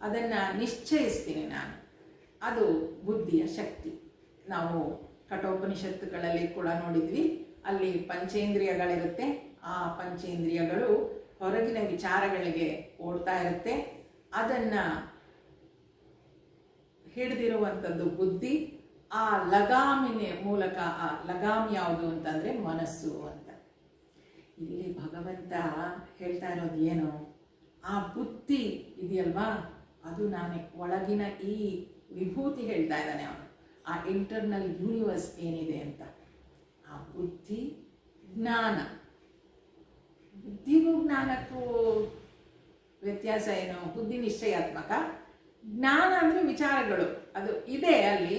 ಅದನ್ನು ನಿಶ್ಚಯಿಸ್ತೀನಿ ನಾನು, ಅದು ಬುದ್ಧಿಯ ಶಕ್ತಿ. ನಾವು ಕಠೋಪನಿಷತ್ತುಗಳಲ್ಲಿ ಕೂಡ ನೋಡಿದ್ವಿ, ಅಲ್ಲಿ ಪಂಚೇಂದ್ರಿಯಗಳಿರುತ್ತೆ. ಆ ಪಂಚೇಂದ್ರಿಯಗಳು ಹೊರಗಿನ ವಿಚಾರಗಳಿಗೆ ಓಡ್ತಾ ಇರುತ್ತೆ. ಅದನ್ನು ಹಿಡಿದಿರುವಂಥದ್ದು ಬುದ್ಧಿ. ಆ ಲಗಾಮಿನ ಮೂಲಕ, ಆ ಲಗಾಮ್ ಯಾವುದು ಅಂತಂದರೆ ಮನಸ್ಸು ಅಂತ. ಇಲ್ಲಿ ಭಗವಂತ ಹೇಳ್ತಾ ಇರೋದು ಏನು? ಆ ಬುದ್ಧಿ ಇದೆಯಲ್ವಾ, ಅದು ನಾನೇ. ಒಳಗಿನ ಈ ವಿಭೂತಿ ಹೇಳ್ತಾ ಇದ್ದಾನೆ ಅವನು, ಆ ಇಂಟರ್ನಲ್ ಯೂನಿವರ್ಸ್ ಏನಿದೆ ಅಂತ. ಆ ಬುದ್ಧಿ, ಜ್ಞಾನ. ಬುದ್ಧಿಗೂ ಜ್ಞಾನಕ್ಕೂ ವ್ಯತ್ಯಾಸ ಏನು? ಬುದ್ಧಿ ನಿಶ್ಚಯಾತ್ಮಕ, ಜ್ಞಾನ ಅಂದರೆ ವಿಚಾರಗಳು, ಅದು ಇದೆ ಅಲ್ಲಿ,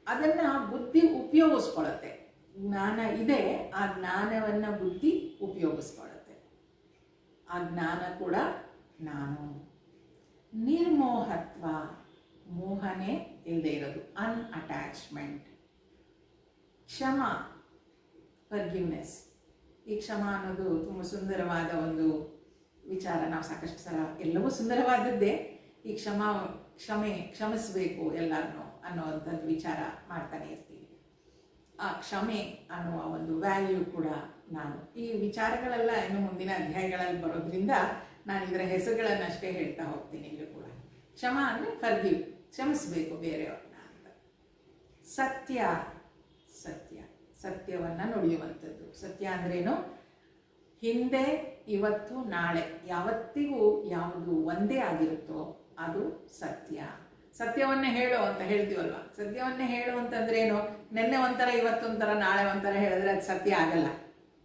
ಅದನ್ನು ಬುದ್ಧಿ ಉಪಯೋಗಿಸ್ಕೊಳ್ಳುತ್ತೆ. ಜ್ಞಾನ ಇದೆ, ಆ ಜ್ಞಾನವನ್ನು ಬುದ್ಧಿ ಉಪಯೋಗಿಸ್ಕೊಳ್ಳುತ್ತೆ. ಆ ಜ್ಞಾನ ಕೂಡ ನಾನು. ನಿರ್ಮೋಹತ್ವ, ಮೋಹನೆ ಇಲ್ಲದೆ ಇರೋದು, ಅನ್ಅಟ್ಯಾಚ್ಮೆಂಟ್. ಕ್ಷಮ, ಫರ್ಗಿವ್ನೆಸ್. ಈ ಕ್ಷಮ ಅನ್ನೋದು ತುಂಬ ಸುಂದರವಾದ ಒಂದು ವಿಚಾರ. ನಾವು ಸಾಕಷ್ಟು ಸಲ, ಎಲ್ಲವೂ ಸುಂದರವಾದದ್ದೇ, ಈ ಕ್ಷಮಿಸಬೇಕು ಎಲ್ಲರನ್ನೂ ಅನ್ನೋವಂಥದ್ದು ವಿಚಾರ ಮಾಡ್ತಾನೆ ಇರ್ತೀವಿ. ಆ ಕ್ಷಮೆ ಅನ್ನುವ ಒಂದು ವ್ಯಾಲ್ಯೂ ಕೂಡ ನಾನು ಈ ವಿಚಾರಗಳೆಲ್ಲ ಇನ್ನು ಮುಂದಿನ ಅಧ್ಯಾಯಗಳಲ್ಲಿ ಬರೋದ್ರಿಂದ ನಾನು ಇದರ ಹೆಸರುಗಳನ್ನಷ್ಟೇ ಹೇಳ್ತಾ ಹೋಗ್ತೀನಿ ಇಲ್ಲೂ ಕೂಡ. ಕ್ಷಮ ಅಂದರೆ ಫರ್ಗಿವ್, ಕ್ಷಮಿಸಬೇಕು ಬೇರೆಯವ್ರನ್ನ ಅಂತ. ಸತ್ಯ, ಸತ್ಯ ಸತ್ಯವನ್ನು ನುಡಿಯುವಂಥದ್ದು. ಸತ್ಯ ಅಂದ್ರೇನು? ಹಿಂದೆ, ಇವತ್ತು, ನಾಳೆ ಯಾವತ್ತಿಗೂ ಯಾವುದು ಒಂದೇ ಆಗಿರುತ್ತೋ ಅದು ಸತ್ಯ. ಸತ್ಯವನ್ನೇ ಹೇಳು ಅಂತ ಹೇಳ್ತೀವಲ್ವ. ಸತ್ಯವನ್ನೇ ಹೇಳು ಅಂತಂದ್ರೆ ಏನು? ನಿನ್ನೆ ಒಂಥರ ಇವತ್ತೊಂಥರ ನಾಳೆ ಒಂಥರ ಹೇಳಿದ್ರೆ ಅದು ಸತ್ಯ ಆಗಲ್ಲ.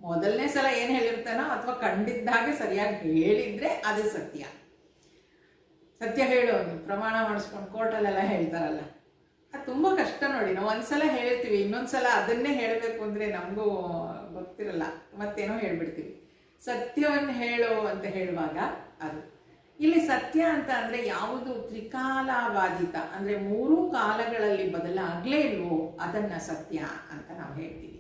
ಮೊದಲನೇ ಸಲ ಏನು ಹೇಳಿರ್ತಾನೋ ಅಥವಾ ಕಂಡಿದ್ದಾಗೆ ಸರಿಯಾಗಿ ಹೇಳಿದ್ರೆ ಅದು ಸತ್ಯ. ಸತ್ಯ ಹೇಳು, ಪ್ರಮಾಣ ಮಾಡಿಸ್ಕೊಂಡು ಕೋರ್ಟಲ್ಲೆಲ್ಲ ಹೇಳ್ತಾರಲ್ಲ, ಅದು ತುಂಬ ಕಷ್ಟ ನೋಡಿ. ನಾವು ಒಂದ್ಸಲ ಹೇಳ್ತೀವಿ, ಇನ್ನೊಂದ್ಸಲ ಅದನ್ನೇ ಹೇಳಬೇಕು ಅಂದರೆ ನಮಗೂ ಗೊತ್ತಿರಲ್ಲ, ಮತ್ತೇನೋ ಹೇಳ್ಬಿಡ್ತೀವಿ. ಸತ್ಯವನ್ನು ಹೇಳು ಅಂತ ಹೇಳುವಾಗ ಅದು ಇಲ್ಲಿ ಸತ್ಯ ಅಂತ ಅಂದರೆ ಯಾವುದು ತ್ರಿಕಾಲಬಾಧಿತ ಅಂದರೆ 3 ಕಾಲಗಳಲ್ಲಿ ಬದಲಾಗಲೇ ಇಲ್ವೋ ಅದನ್ನು ಸತ್ಯ ಅಂತ ನಾವು ಹೇಳ್ತೀವಿ.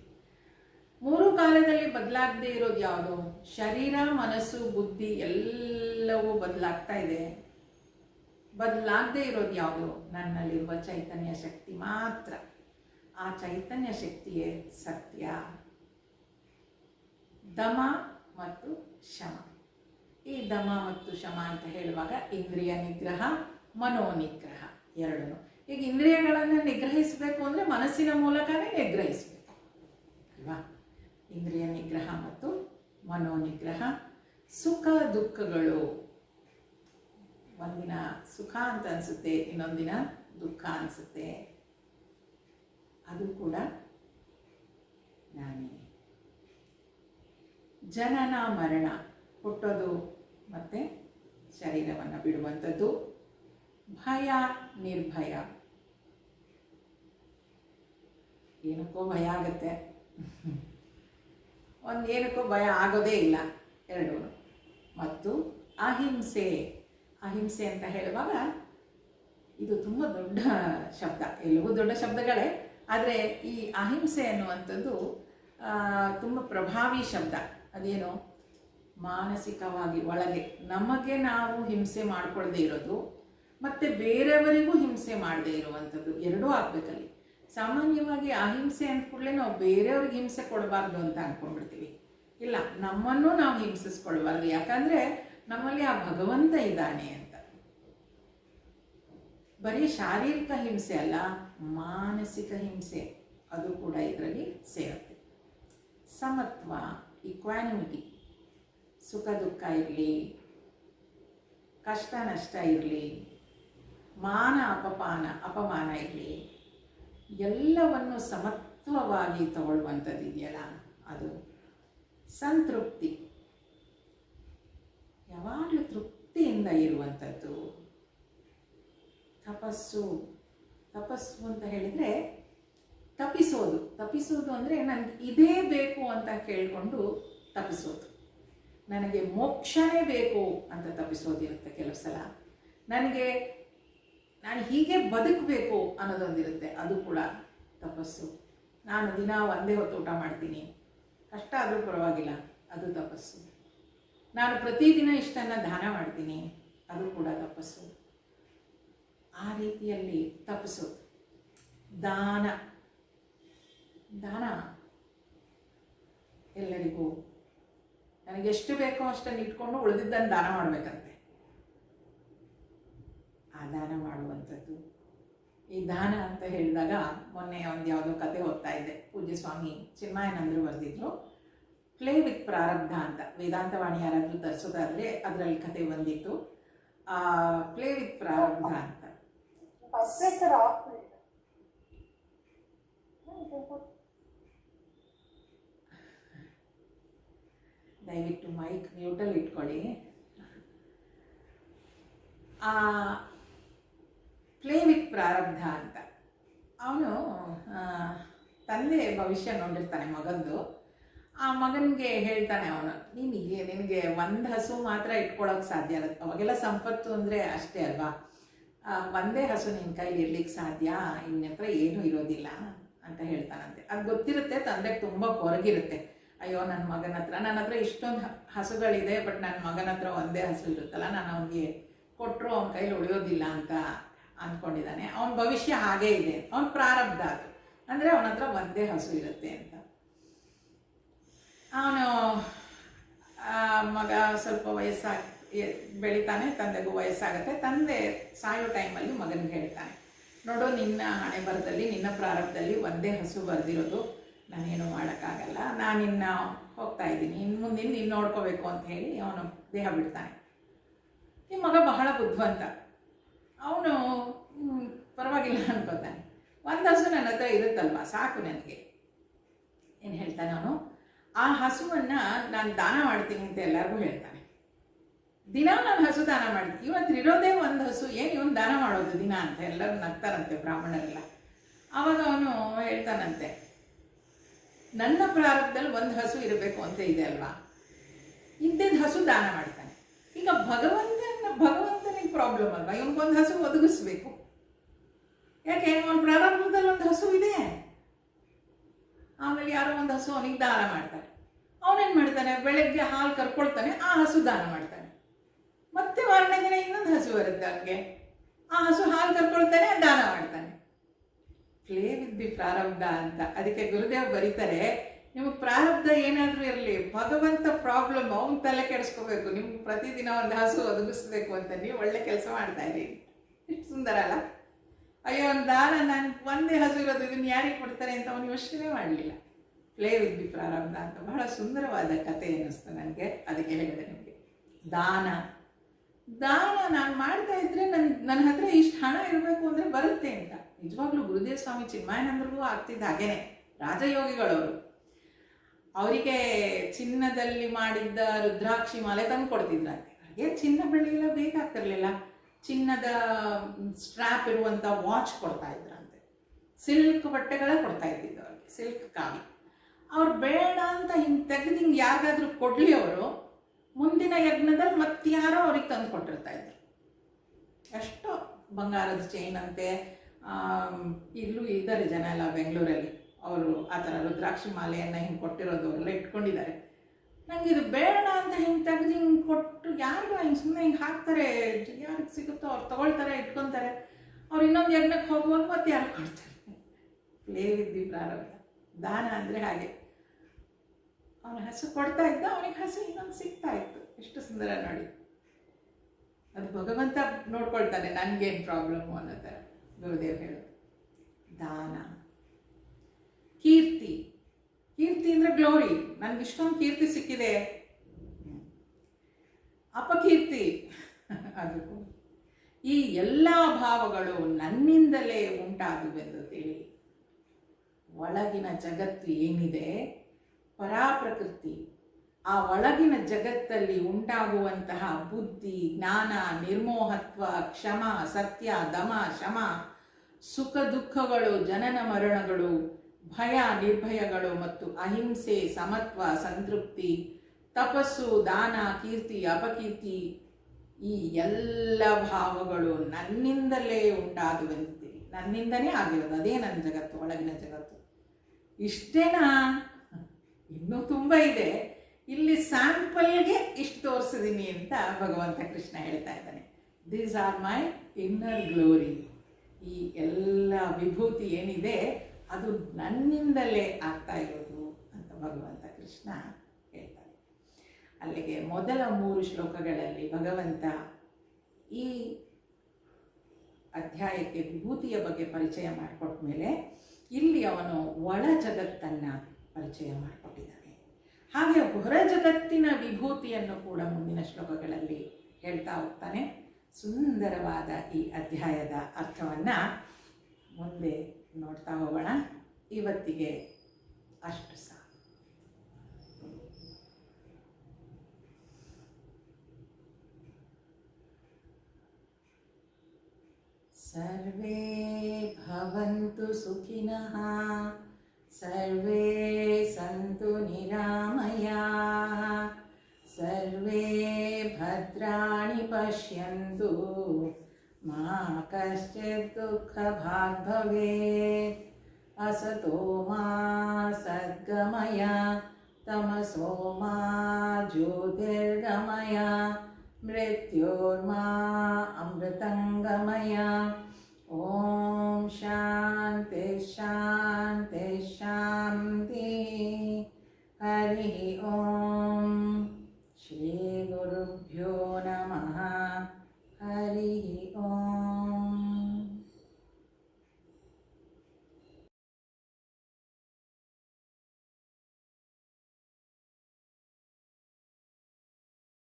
3 ಕಾಲದಲ್ಲಿ ಬದಲಾಗದೇ ಇರೋದು ಯಾವುದು? ಶರೀರ, ಮನಸ್ಸು, ಬುದ್ಧಿ ಎಲ್ಲವೂ ಬದಲಾಗ್ತಾ ಇದೆ. ಬದಲಾಗದೇ ಇರೋದು ಯಾವುದು? ನನ್ನಲ್ಲಿರುವ ಚೈತನ್ಯ ಶಕ್ತಿ ಮಾತ್ರ. ಆ ಚೈತನ್ಯ ಶಕ್ತಿಯೇ ಸತ್ಯ. ದಮ ಮತ್ತು ಶಮ. ಈ ದಮ ಮತ್ತು ಶಮ ಅಂತ ಹೇಳುವಾಗ ಇಂದ್ರಿಯ ನಿಗ್ರಹ, ಮನೋನಿಗ್ರಹ ಎರಡೂ. ಈಗ ಇಂದ್ರಿಯಗಳನ್ನು ನಿಗ್ರಹಿಸಬೇಕು ಅಂದರೆ ಮನಸ್ಸಿನ ಮೂಲಕನೇ ನಿಗ್ರಹಿಸಬೇಕು ಅಲ್ವಾ? ಇಂದ್ರಿಯ ನಿಗ್ರಹ ಮತ್ತು ಮನೋನಿಗ್ರಹ. ಸುಖ ದುಃಖಗಳು, ಒಂದಿನ ಸುಖ ಅಂತ ಅನಿಸುತ್ತೆ, ಇನ್ನೊಂದಿನ ದುಃಖ ಅನಿಸುತ್ತೆ, ಅದು ಕೂಡ ನಾನೇ. ಜನನ ಮರಣ, ಹುಟ್ಟೋದು ಮತ್ತು ಶರೀರವನ್ನು ಬಿಡುವಂಥದ್ದು. ಭಯ ನಿರ್ಭಯ, ಏನಕ್ಕೋ ಭಯ ಆಗುತ್ತೆ, ಏನಕ್ಕೋ ಭಯ ಆಗೋದೇ ಇಲ್ಲ, ಎರಡೂ. ಮತ್ತು ಅಹಿಂಸೆ. ಅಹಿಂಸೆ ಅಂತ ಹೇಳುವಾಗ ಇದು ತುಂಬ ದೊಡ್ಡ ಶಬ್ದ, ಎಲ್ಲವೂ ದೊಡ್ಡ ಶಬ್ದಗಳೇ, ಆದರೆ ಈ ಅಹಿಂಸೆ ಅನ್ನುವಂಥದ್ದು ತುಂಬ ಪ್ರಭಾವಿ ಶಬ್ದ. ಅದೇನು? ಮಾನಸಿಕವಾಗಿ ಒಳಗೆ ನಮಗೆ ನಾವು ಹಿಂಸೆ ಮಾಡ್ಕೊಳ್ಳದೆ ಇರೋದು ಮತ್ತು ಬೇರೆಯವರಿಗೂ ಹಿಂಸೆ ಮಾಡದೇ ಇರುವಂಥದ್ದು ಎರಡೂ ಆಗಬೇಕಲ್ಲಿ. ಸಾಮಾನ್ಯವಾಗಿ ಅಹಿಂಸೆ ಅಂದ ಕೂಡಲೇ ನಾವು ಬೇರೆಯವ್ರಿಗೆ ಹಿಂಸೆ ಕೊಡಬಾರ್ದು ಅಂತ ಅಂದ್ಕೊಂಡ್ಬಿಡ್ತೀವಿ. ಇಲ್ಲ, ನಮ್ಮನ್ನು ನಾವು ಹಿಂಸಿಸ್ಕೊಳ್ಬಾರ್ದು, ಯಾಕಂದರೆ ನಮ್ಮಲ್ಲಿ ಆ ಭಗವಂತ ಇದ್ದಾನೆ ಅಂತ. ಬರೀ ಶಾರೀರಿಕ ಹಿಂಸೆ ಅಲ್ಲ, ಮಾನಸಿಕ ಹಿಂಸೆ ಅದು ಕೂಡ ಇದರಲ್ಲಿ ಸೇರುತ್ತೆ. ಸಮತ್ವ, ಇಕ್ವಾನಿಮಿಟಿ, ಸುಖ ದುಃಖ ಇರಲಿ, ಕಷ್ಟ ನಷ್ಟ ಇರಲಿ, ಮಾನ ಅಪಮಾನ ಇರಲಿ, ಎಲ್ಲವನ್ನು ಸಮತ್ವವಾಗಿ ತಗೊಳ್ಳುವಂಥದ್ದು ಇದೆಯಲ್ಲ ಅದು ಸಂತೃಪ್ತಿ. ಯಾವಾಗಲೂ ತೃಪ್ತಿಯಿಂದ ಇರುವಂಥದ್ದು. ತಪಸ್ಸು ಅಂತ ಹೇಳಿದರೆ ತಪ್ಪಿಸೋದು ಅಂದರೆ ನನಗೆ ಇದೇ ಬೇಕು ಅಂತ ಕೇಳಿಕೊಂಡು ತಪ್ಪಿಸೋದು. ನನಗೆ ಮೋಕ್ಷನೇ ಬೇಕು ಅಂತ ತಪ್ಪಿಸೋದಿರುತ್ತೆ ಕೆಲವು ಸಲ. ನಾನು ಹೀಗೆ ಬದುಕಬೇಕು ಅನ್ನೋದೊಂದಿರುತ್ತೆ, ಅದು ಕೂಡ ತಪಸ್ಸು. ನಾನು ದಿನ ಒಂದೇ ಹೊತ್ತು ಊಟ ಮಾಡ್ತೀನಿ, ಕಷ್ಟ ಆದರೂ ಪರವಾಗಿಲ್ಲ, ಅದು ತಪಸ್ಸು. ನಾನು ಪ್ರತಿದಿನ ಇಷ್ಟನ್ನು ದಾನ ಮಾಡ್ತೀನಿ, ಅದು ಕೂಡ ತಪಸ್ಸು. ಆ ರೀತಿಯಲ್ಲಿ ತಪ್ಪಿಸೋದು. ದಾನ ಎಲ್ಲರಿಗೂ ನನಗೆಷ್ಟು ಬೇಕೋ ಅಷ್ಟನ್ನು ಇಟ್ಕೊಂಡು ಉಳಿದಿದ್ದನ್ನು ದಾನ ಮಾಡಬೇಕಂತೆ. ಆ ದಾನ ಮಾಡುವಂಥದ್ದು. ಈ ದಾನ ಅಂತ ಹೇಳಿದಾಗ ಮೊನ್ನೆ ಒಂದು ಯಾವುದೋ ಕತೆ ಓದ್ತಾ ಇದ್ದೆ, ಪೂಜ್ಯ ಸ್ವಾಮಿ ಚಿನ್ಮಯಾನಂದರು ಬರೆದಿದ್ರು, ಪ್ಲೇ ವಿತ್ ಪ್ರಾರಬ್ಧ ಅಂತ. ವೇದಾಂತವಾಣಿ ಯಾರಾದರೂ ತರಿಸೋದಾದರೆ ಅದರಲ್ಲಿ ಕತೆ ಬಂದಿತ್ತು, ಪ್ಲೇ ವಿತ್ ಪ್ರಾರಬ್ಧ ಅಂತ. ದಯವಿಟ್ಟು ಮೈಕ್ ಮ್ಯೂಟಲ್ಲಿ ಇಟ್ಕೊಳ್ಳಿ. ಪ್ಲೇ ವಿತ್ ಪ್ರಾರಬ್ಧ ಅಂತ. ಅವನು ತಂದೆ ಭವಿಷ್ಯ ನೋಡಿರ್ತಾನೆ ಮಗಂದು. ಆ ಮಗನಿಗೆ ಹೇಳ್ತಾನೆ ಅವನು, ನಿನಗೆ ಒಂದು ಹಸು ಮಾತ್ರ ಇಟ್ಕೊಳ್ಳೋಕೆ ಸಾಧ್ಯ ಇರುತ್ತೆ. ಅವಾಗೆಲ್ಲ ಸಂಪತ್ತು ಅಂದರೆ ಅಷ್ಟೇ ಅಲ್ವಾ, ಒಂದೇ ಹಸು ನಿನ್ನ ಕೈಲಿ ಇರ್ಲಿಕ್ಕೆ ಸಾಧ್ಯ, ಇನ್ನ ಹತ್ರ ಏನೂ ಇರೋದಿಲ್ಲ ಅಂತ ಹೇಳ್ತಾನಂತೆ. ಅದು ಗೊತ್ತಿರುತ್ತೆ ತಂದೆಗೆ ತುಂಬ ಕೊರಗಿರುತ್ತೆ. ಅಯ್ಯೋ ನನ್ನ ಹತ್ರ ಇಷ್ಟೊಂದು ಹಸುಗಳಿದೆ, ಬಟ್ ನನ್ನ ಮಗನ ಹತ್ರ ಒಂದೇ ಹಸು ಇರುತ್ತಲ್ಲ, ನಾನು ಅವನಿಗೆ ಕೊಟ್ಟರು ಅವನ ಕೈಲಿ ಉಳಿಯೋದಿಲ್ಲ ಅಂತ ಅಂದ್ಕೊಂಡಿದ್ದಾನೆ. ಅವನ ಭವಿಷ್ಯ ಹಾಗೇ ಇದೆ, ಅವನ ಪ್ರಾರಬ್ಧ ಅದು. ಅಂದರೆ ಅವನ ಹತ್ರ ಒಂದೇ ಹಸು ಇರುತ್ತೆ ಅಂತ. ಅವನು ಮಗ ಸ್ವಲ್ಪ ಬೆಳಿತಾನೆ, ತಂದೆಗೂ ವಯಸ್ಸಾಗುತ್ತೆ. ತಂದೆ ಸಾಯೋ ಟೈಮಲ್ಲಿ ಮಗನಿಗೆ ಹೇಳ್ತಾನೆ, ನೋಡು, ನಿನ್ನ ಹಣೆ ಬರದಲ್ಲಿ, ನಿನ್ನ ಪ್ರಾರಂಭದಲ್ಲಿ ಒಂದೇ ಹಸು ಬರೆದಿರೋದು, ನಾನೇನು ಮಾಡೋಕ್ಕಾಗಲ್ಲ, ನಾನಿನ್ನ ಹೋಗ್ತಾ ಇದ್ದೀನಿ, ಇನ್ನು ಮುಂದಿನ ನೀನು ನೋಡ್ಕೋಬೇಕು ಅಂತ ಹೇಳಿ ಅವನು ದೇಹ ಬಿಡ್ತಾನೆ. ಈ ಮಗ ಬಹಳ ಬುದ್ಧಿವಂತ, ಅವನು ಪರವಾಗಿಲ್ಲ ಅನ್ಕೋತಾನೆ, ಒಂದು ಹಸು ನನ್ನ ಹತ್ರ ಇರುತ್ತಲ್ವ, ಸಾಕು ನನಗೆ. ಏನು ಹೇಳ್ತಾನೆ ಅವನು, ಆ ಹಸುವನ್ನು ನಾನು ದಾನ ಮಾಡ್ತೀನಿ ಅಂತ ಎಲ್ಲರಿಗೂ ಹೇಳ್ತಾನೆ. ದಿನ ನಾನು ಹಸು ದಾನ ಮಾಡ್ತೀನಿ, ಇವತ್ತು ಇರೋದೇ ಒಂದು ಹಸು, ಏನು ಇವನು ದಾನ ಮಾಡೋದು ದಿನ ಅಂತ ಎಲ್ಲರೂ ನಗ್ತಾರಂತೆ ಬ್ರಾಹ್ಮಣರೆಲ್ಲ. ಆವಾಗ ಅವನು ಹೇಳ್ತಾನಂತೆ, ನನ್ನ ಪ್ರಾರಂಭದಲ್ಲಿ ಒಂದು ಹಸು ಇರಬೇಕು ಅಂತ ಇದೆ ಅಲ್ವಾ, ಇಂಥದ್ದು ಹಸು ದಾನ ಮಾಡ್ತಾನೆ. ಈಗ ಭಗವಂತನಿಗೆ ಪ್ರಾಬ್ಲಮ್ ಅಲ್ವಾ, ಇವನಿಗೊಂದು ಹಸು ಒದಗಿಸ್ಬೇಕು. ಯಾಕೆ, ಅವನ ಪ್ರಾರಂಭದಲ್ಲಿ ಒಂದು ಹಸು ಇದೆ, ಆಮೇಲೆ ಯಾರೋ ಒಂದು ಹಸು ಅವನಿಗೆ ದಾನ ಮಾಡ್ತಾನೆ. ಅವನೇನು ಮಾಡ್ತಾನೆ, ಬೆಳಗ್ಗೆ ಹಾಲು ಕರ್ಕೊಳ್ತಾನೆ, ಆ ಹಸು ದಾನ ಮಾಡ್ತಾನೆ. ಮತ್ತೆ ಮಾರನೇ ದಿನ ಇನ್ನೊಂದು ಹಸು ಬರುತ್ತೆ ಅವನಿಗೆ, ಆ ಹಸು ಹಾಲು ಕರ್ಕೊಳ್ತಾನೆ, ದಾನ ಮಾಡ್ತಾನೆ. ಪ್ಲೇ ವಿತ್ ದಿ ಪ್ರಾರಬ್ಧ ಅಂತ. ಅದಕ್ಕೆ ಗುರುದೇವ್ ಬರೀತಾರೆ, ನಿಮಗೆ ಪ್ರಾರಬ್ಧ ಏನಾದರೂ ಇರಲಿ, ಭಗವಂತ ಪ್ರಾಬ್ಲಮ್ ಅವನ ತಲೆ ಕೆಡಿಸ್ಕೋಬೇಕು, ನಿಮ್ಗೆ ಪ್ರತಿದಿನ ಒಂದು ಹಸು ಒದಗಿಸ್ಬೇಕು ಅಂತ ನೀವು ಒಳ್ಳೆ ಕೆಲಸ ಮಾಡ್ತಾ ಇರಿ. ಎಷ್ಟು ಸುಂದರ ಅಲ್ಲ? ಅಯ್ಯೋ, ಒಂದು ದಾನ, ನಾನು ಒಂದೇ ಹಸು ಇರೋದು, ಇದನ್ನು ಯಾರಿಗೆ ಕೊಡ್ತಾರೆ ಅಂತ ಅವನು ಯೋಚನೆ ಮಾಡಲಿಲ್ಲ. ಪ್ಲೇ ವಿತ್ ದಿ ಪ್ರಾರಬ್ಧ ಅಂತ ಬಹಳ ಸುಂದರವಾದ ಕಥೆ ಅನ್ನಿಸ್ತು ನನಗೆ. ಅದಕ್ಕೆ ಹೇಳಿದೆ ನಿಮಗೆ, ದಾನ ನಾನು ಮಾಡ್ತಾ ಇದ್ರೆ ನನ್ನ ಹತ್ರ ಇಷ್ಟು ಹಣ ಇರಬೇಕು ಅಂದರೆ ಬರುತ್ತೆ ಅಂತ. ನಿಜವಾಗ್ಲೂ ಗುರುದೇವ್ ಸ್ವಾಮಿ ಚಿನ್ಮಯಾನಂದರಿಗೂ ಆಗ್ತಿದ್ದ ಹಾಗೇನೆ. ರಾಜಯೋಗಿಗಳವರು, ಅವರಿಗೆ ಚಿನ್ನದಲ್ಲಿ ಮಾಡಿದ್ದ ರುದ್ರಾಕ್ಷಿ ಮಾಲೆ ತಂದು ಕೊಡ್ತಿದ್ರಂತೆ. ಹಾಗೆ ಚಿನ್ನ ಬೆಳ್ಳಿ ಎಲ್ಲ ಬೇಕಾಗ್ತಿರ್ಲಿಲ್ಲ, ಚಿನ್ನದ ಸ್ಟ್ರ್ಯಾಪ್ ಇರುವಂಥ ವಾಚ್ ಕೊಡ್ತಾ ಇದ್ರಂತೆ, ಸಿಲ್ಕ್ ಬಟ್ಟೆಗಳ ಕೊಡ್ತಾ ಇದ್ದಿದ್ದು ಅವ್ರಿಗೆ, ಸಿಲ್ಕ್ ಕಾವಿ. ಅವ್ರು ಬೇಡ ಅಂತ ಹಿಂಗೆ ತೆಗೆದು ಹಿಂಗೆ ಯಾರಿಗಾದ್ರೂ ಕೊಡಲಿ, ಅವರು ಮುಂದಿನ ಯಜ್ಞದಲ್ಲಿ ಮತ್ತಾರೋ ಅವ್ರಿಗೆ ತಂದು ಕೊಟ್ಟಿರ್ತಾ ಇದ್ರು. ಎಷ್ಟೋ ಬಂಗಾರದ ಚೈನ್ ಅಂತೆ, ಇಲ್ಲೂ ಇದ್ದಾರೆ ಜನ ಎಲ್ಲ ಬೆಂಗಳೂರಲ್ಲಿ, ಅವರು ಆ ಥರ ರುದ್ರಾಕ್ಷಿ ಮಾಲೆಯನ್ನು ಹಿಂಗೆ ಕೊಟ್ಟಿರೋದು ಎಲ್ಲ ಇಟ್ಕೊಂಡಿದ್ದಾರೆ. ನಂಗೆ ಇದು ಬೇಡ ಅಂತ ಹಿಂಗೆ ತೆಗೆದು ಹಿಂಗೆ ಕೊಟ್ಟು ಯಾರಿಗೂ ಹಿಂಗೆ ಸುಮ್ಮನೆ ಹಿಂಗೆ ಹಾಕ್ತಾರೆ, ಯಾರಿಗೆ ಸಿಗುತ್ತೋ ಅವ್ರು ತೊಗೊಳ್ತಾರೆ, ಇಟ್ಕೊತಾರೆ. ಅವ್ರು ಇನ್ನೊಂದು ಯಜ್ಞಕ್ಕೆ ಹೋಗುವಾಗ ಮತ್ತೆ ಯಾರು ಕೊಡ್ತಾರೆ. ಪ್ಲೇ ವಿತ್ ದಿ ಪ್ರಾರಬ್ಧ. ದಾನ ಅಂದರೆ ಹಾಗೆ, ಅವನ ಹಸು ಕೊಡ್ತಾ ಇದ್ದ, ಅವನಿಗೆ ಹಸು ಇನ್ನೊಂದು ಸಿಗ್ತಾ ಇತ್ತು. ಎಷ್ಟು ಸುಂದರ ನೋಡಿ. ಅದು ಭಗವಂತ ನೋಡ್ಕೊಳ್ತಾನೆ, ನನಗೇನು ಪ್ರಾಬ್ಲಮ್ಮು ಅನ್ನೋ ಥರ ಗುರುದೇವ್ ಹೇಳೋದು. ದಾನ. ಕೀರ್ತಿ ಅಂದರೆ ಗ್ಲೋರಿ. ನನಗೆ ಇಷ್ಟೊಂದು ಕೀರ್ತಿ ಸಿಕ್ಕಿದೆ, ಅಪಕೀರ್ತಿ ಅದು. ಈ ಎಲ್ಲ ಭಾವಗಳು ನನ್ನಿಂದಲೇ ಉಂಟಾಗುವೆಂದು ತಿಳಿ. ಒಳಗಿನ ಜಗತ್ತು ಏನಿದೆ, ಪರಾಪ್ರಕೃತಿ, ಆ ಒಳಗಿನ ಜಗತ್ತಲ್ಲಿ ಉಂಟಾಗುವಂತಹ ಬುದ್ಧಿ, ಜ್ಞಾನ, ನಿರ್ಮೋಹತ್ವ, ಕ್ಷಮ, ಸತ್ಯ, ದಮ, ಶಮ, ಸುಖ ದುಃಖಗಳು, ಜನನ ಮರಣಗಳು, ಭಯ ನಿರ್ಭಯಗಳು ಮತ್ತು ಅಹಿಂಸೆ, ಸಮತ್ವ, ಸಂತೃಪ್ತಿ, ತಪಸ್ಸು, ದಾನ, ಕೀರ್ತಿ, ಅಪಕೀರ್ತಿ, ಈ ಎಲ್ಲ ಭಾವಗಳು ನನ್ನಿಂದಲೇ ಉಂಟಾಗುವಂತೀವಿ. ನನ್ನಿಂದನೇ ಆಗಿರೋದು, ಅದೇ ನನ್ನ ಜಗತ್ತು, ಒಳಗಿನ ಜಗತ್ತು. ಇಷ್ಟೇನಾ? ಇನ್ನೂ ತುಂಬ ಇದೆ. ಇಲ್ಲಿ ಸ್ಯಾಂಪಲ್ಗೆ ಇಷ್ಟು ತೋರಿಸಿದ್ದೀನಿ ಅಂತ ಭಗವಂತ ಕೃಷ್ಣ ಹೇಳ್ತಾ ಇದ್ದಾನೆ. These are my inner glory. ಈ ಎಲ್ಲ ವಿಭೂತಿ ಏನಿದೆ ಅದು ನನ್ನಿಂದಲೇ ಆಗ್ತಾ ಇರೋದು ಅಂತ ಭಗವಂತ ಕೃಷ್ಣ ಹೇಳ್ತಾನೆ. ಅಲ್ಲಿಗೆ ಮೊದಲ 3 ಶ್ಲೋಕಗಳಲ್ಲಿ ಭಗವಂತ ಈ ಅಧ್ಯಾಯಕ್ಕೆ ವಿಭೂತಿಯ ಬಗ್ಗೆ ಪರಿಚಯ ಮಾಡಿಕೊಟ್ಟ ಮೇಲೆ ಇಲ್ಲಿ ಅವನು ಒಳ ಜಗತ್ತನ್ನು ಪರಿಚಯ ಮಾಡಿಕೊಟ್ಟಿದ್ದಾನೆ. ಹಾಗೆ ಹೊರ ಜಗತ್ತಿನ ವಿಭೂತಿಯನ್ನು ಕೂಡ ಮುಂದಿನ ಶ್ಲೋಕಗಳಲ್ಲಿ ಹೇಳ್ತಾ ಹೋಗ್ತಾನೆ. ಸುಂದರವಾದ ಈ ಅಧ್ಯಾಯದ ಅರ್ಥವನ್ನು ಮುಂದೆ ನೋಡ್ತಾ ಹೋಗೋಣ. ಇವತ್ತಿಗೆ ಅಷ್ಟು ಸಾಕು. ಸರ್ವೇ ಭವಂತು ಸುಖಿನಃ, ಸರ್ವೇ ಸಂತು ನಿರಾಮಯಾಃ, ಸರ್ವೇ ಭದ್ರಾಣಿ ಪಶ್ಯಂತು, ಮಾ ಕಶ್ಚಿತ್ ದುಃಖಭಾಗ್ ಭವೇತ್. ಅಸತೋ ಮಾ ಸದ್ಗಮಯ, ತಮಸೋ ಮಾ ಜ್ಯೋತಿರ್ಗಮಯ, ಮೃತ್ಯೋರ್ಮಾ ಅಮೃತಂಗಮಯ. ಓಂ ಶಾಂತಿ ಶಾಂತಿ ಹರಿ ಓಂ ಶ್ರೀ ಗುರುಭ್ಯೋ ನಮಃ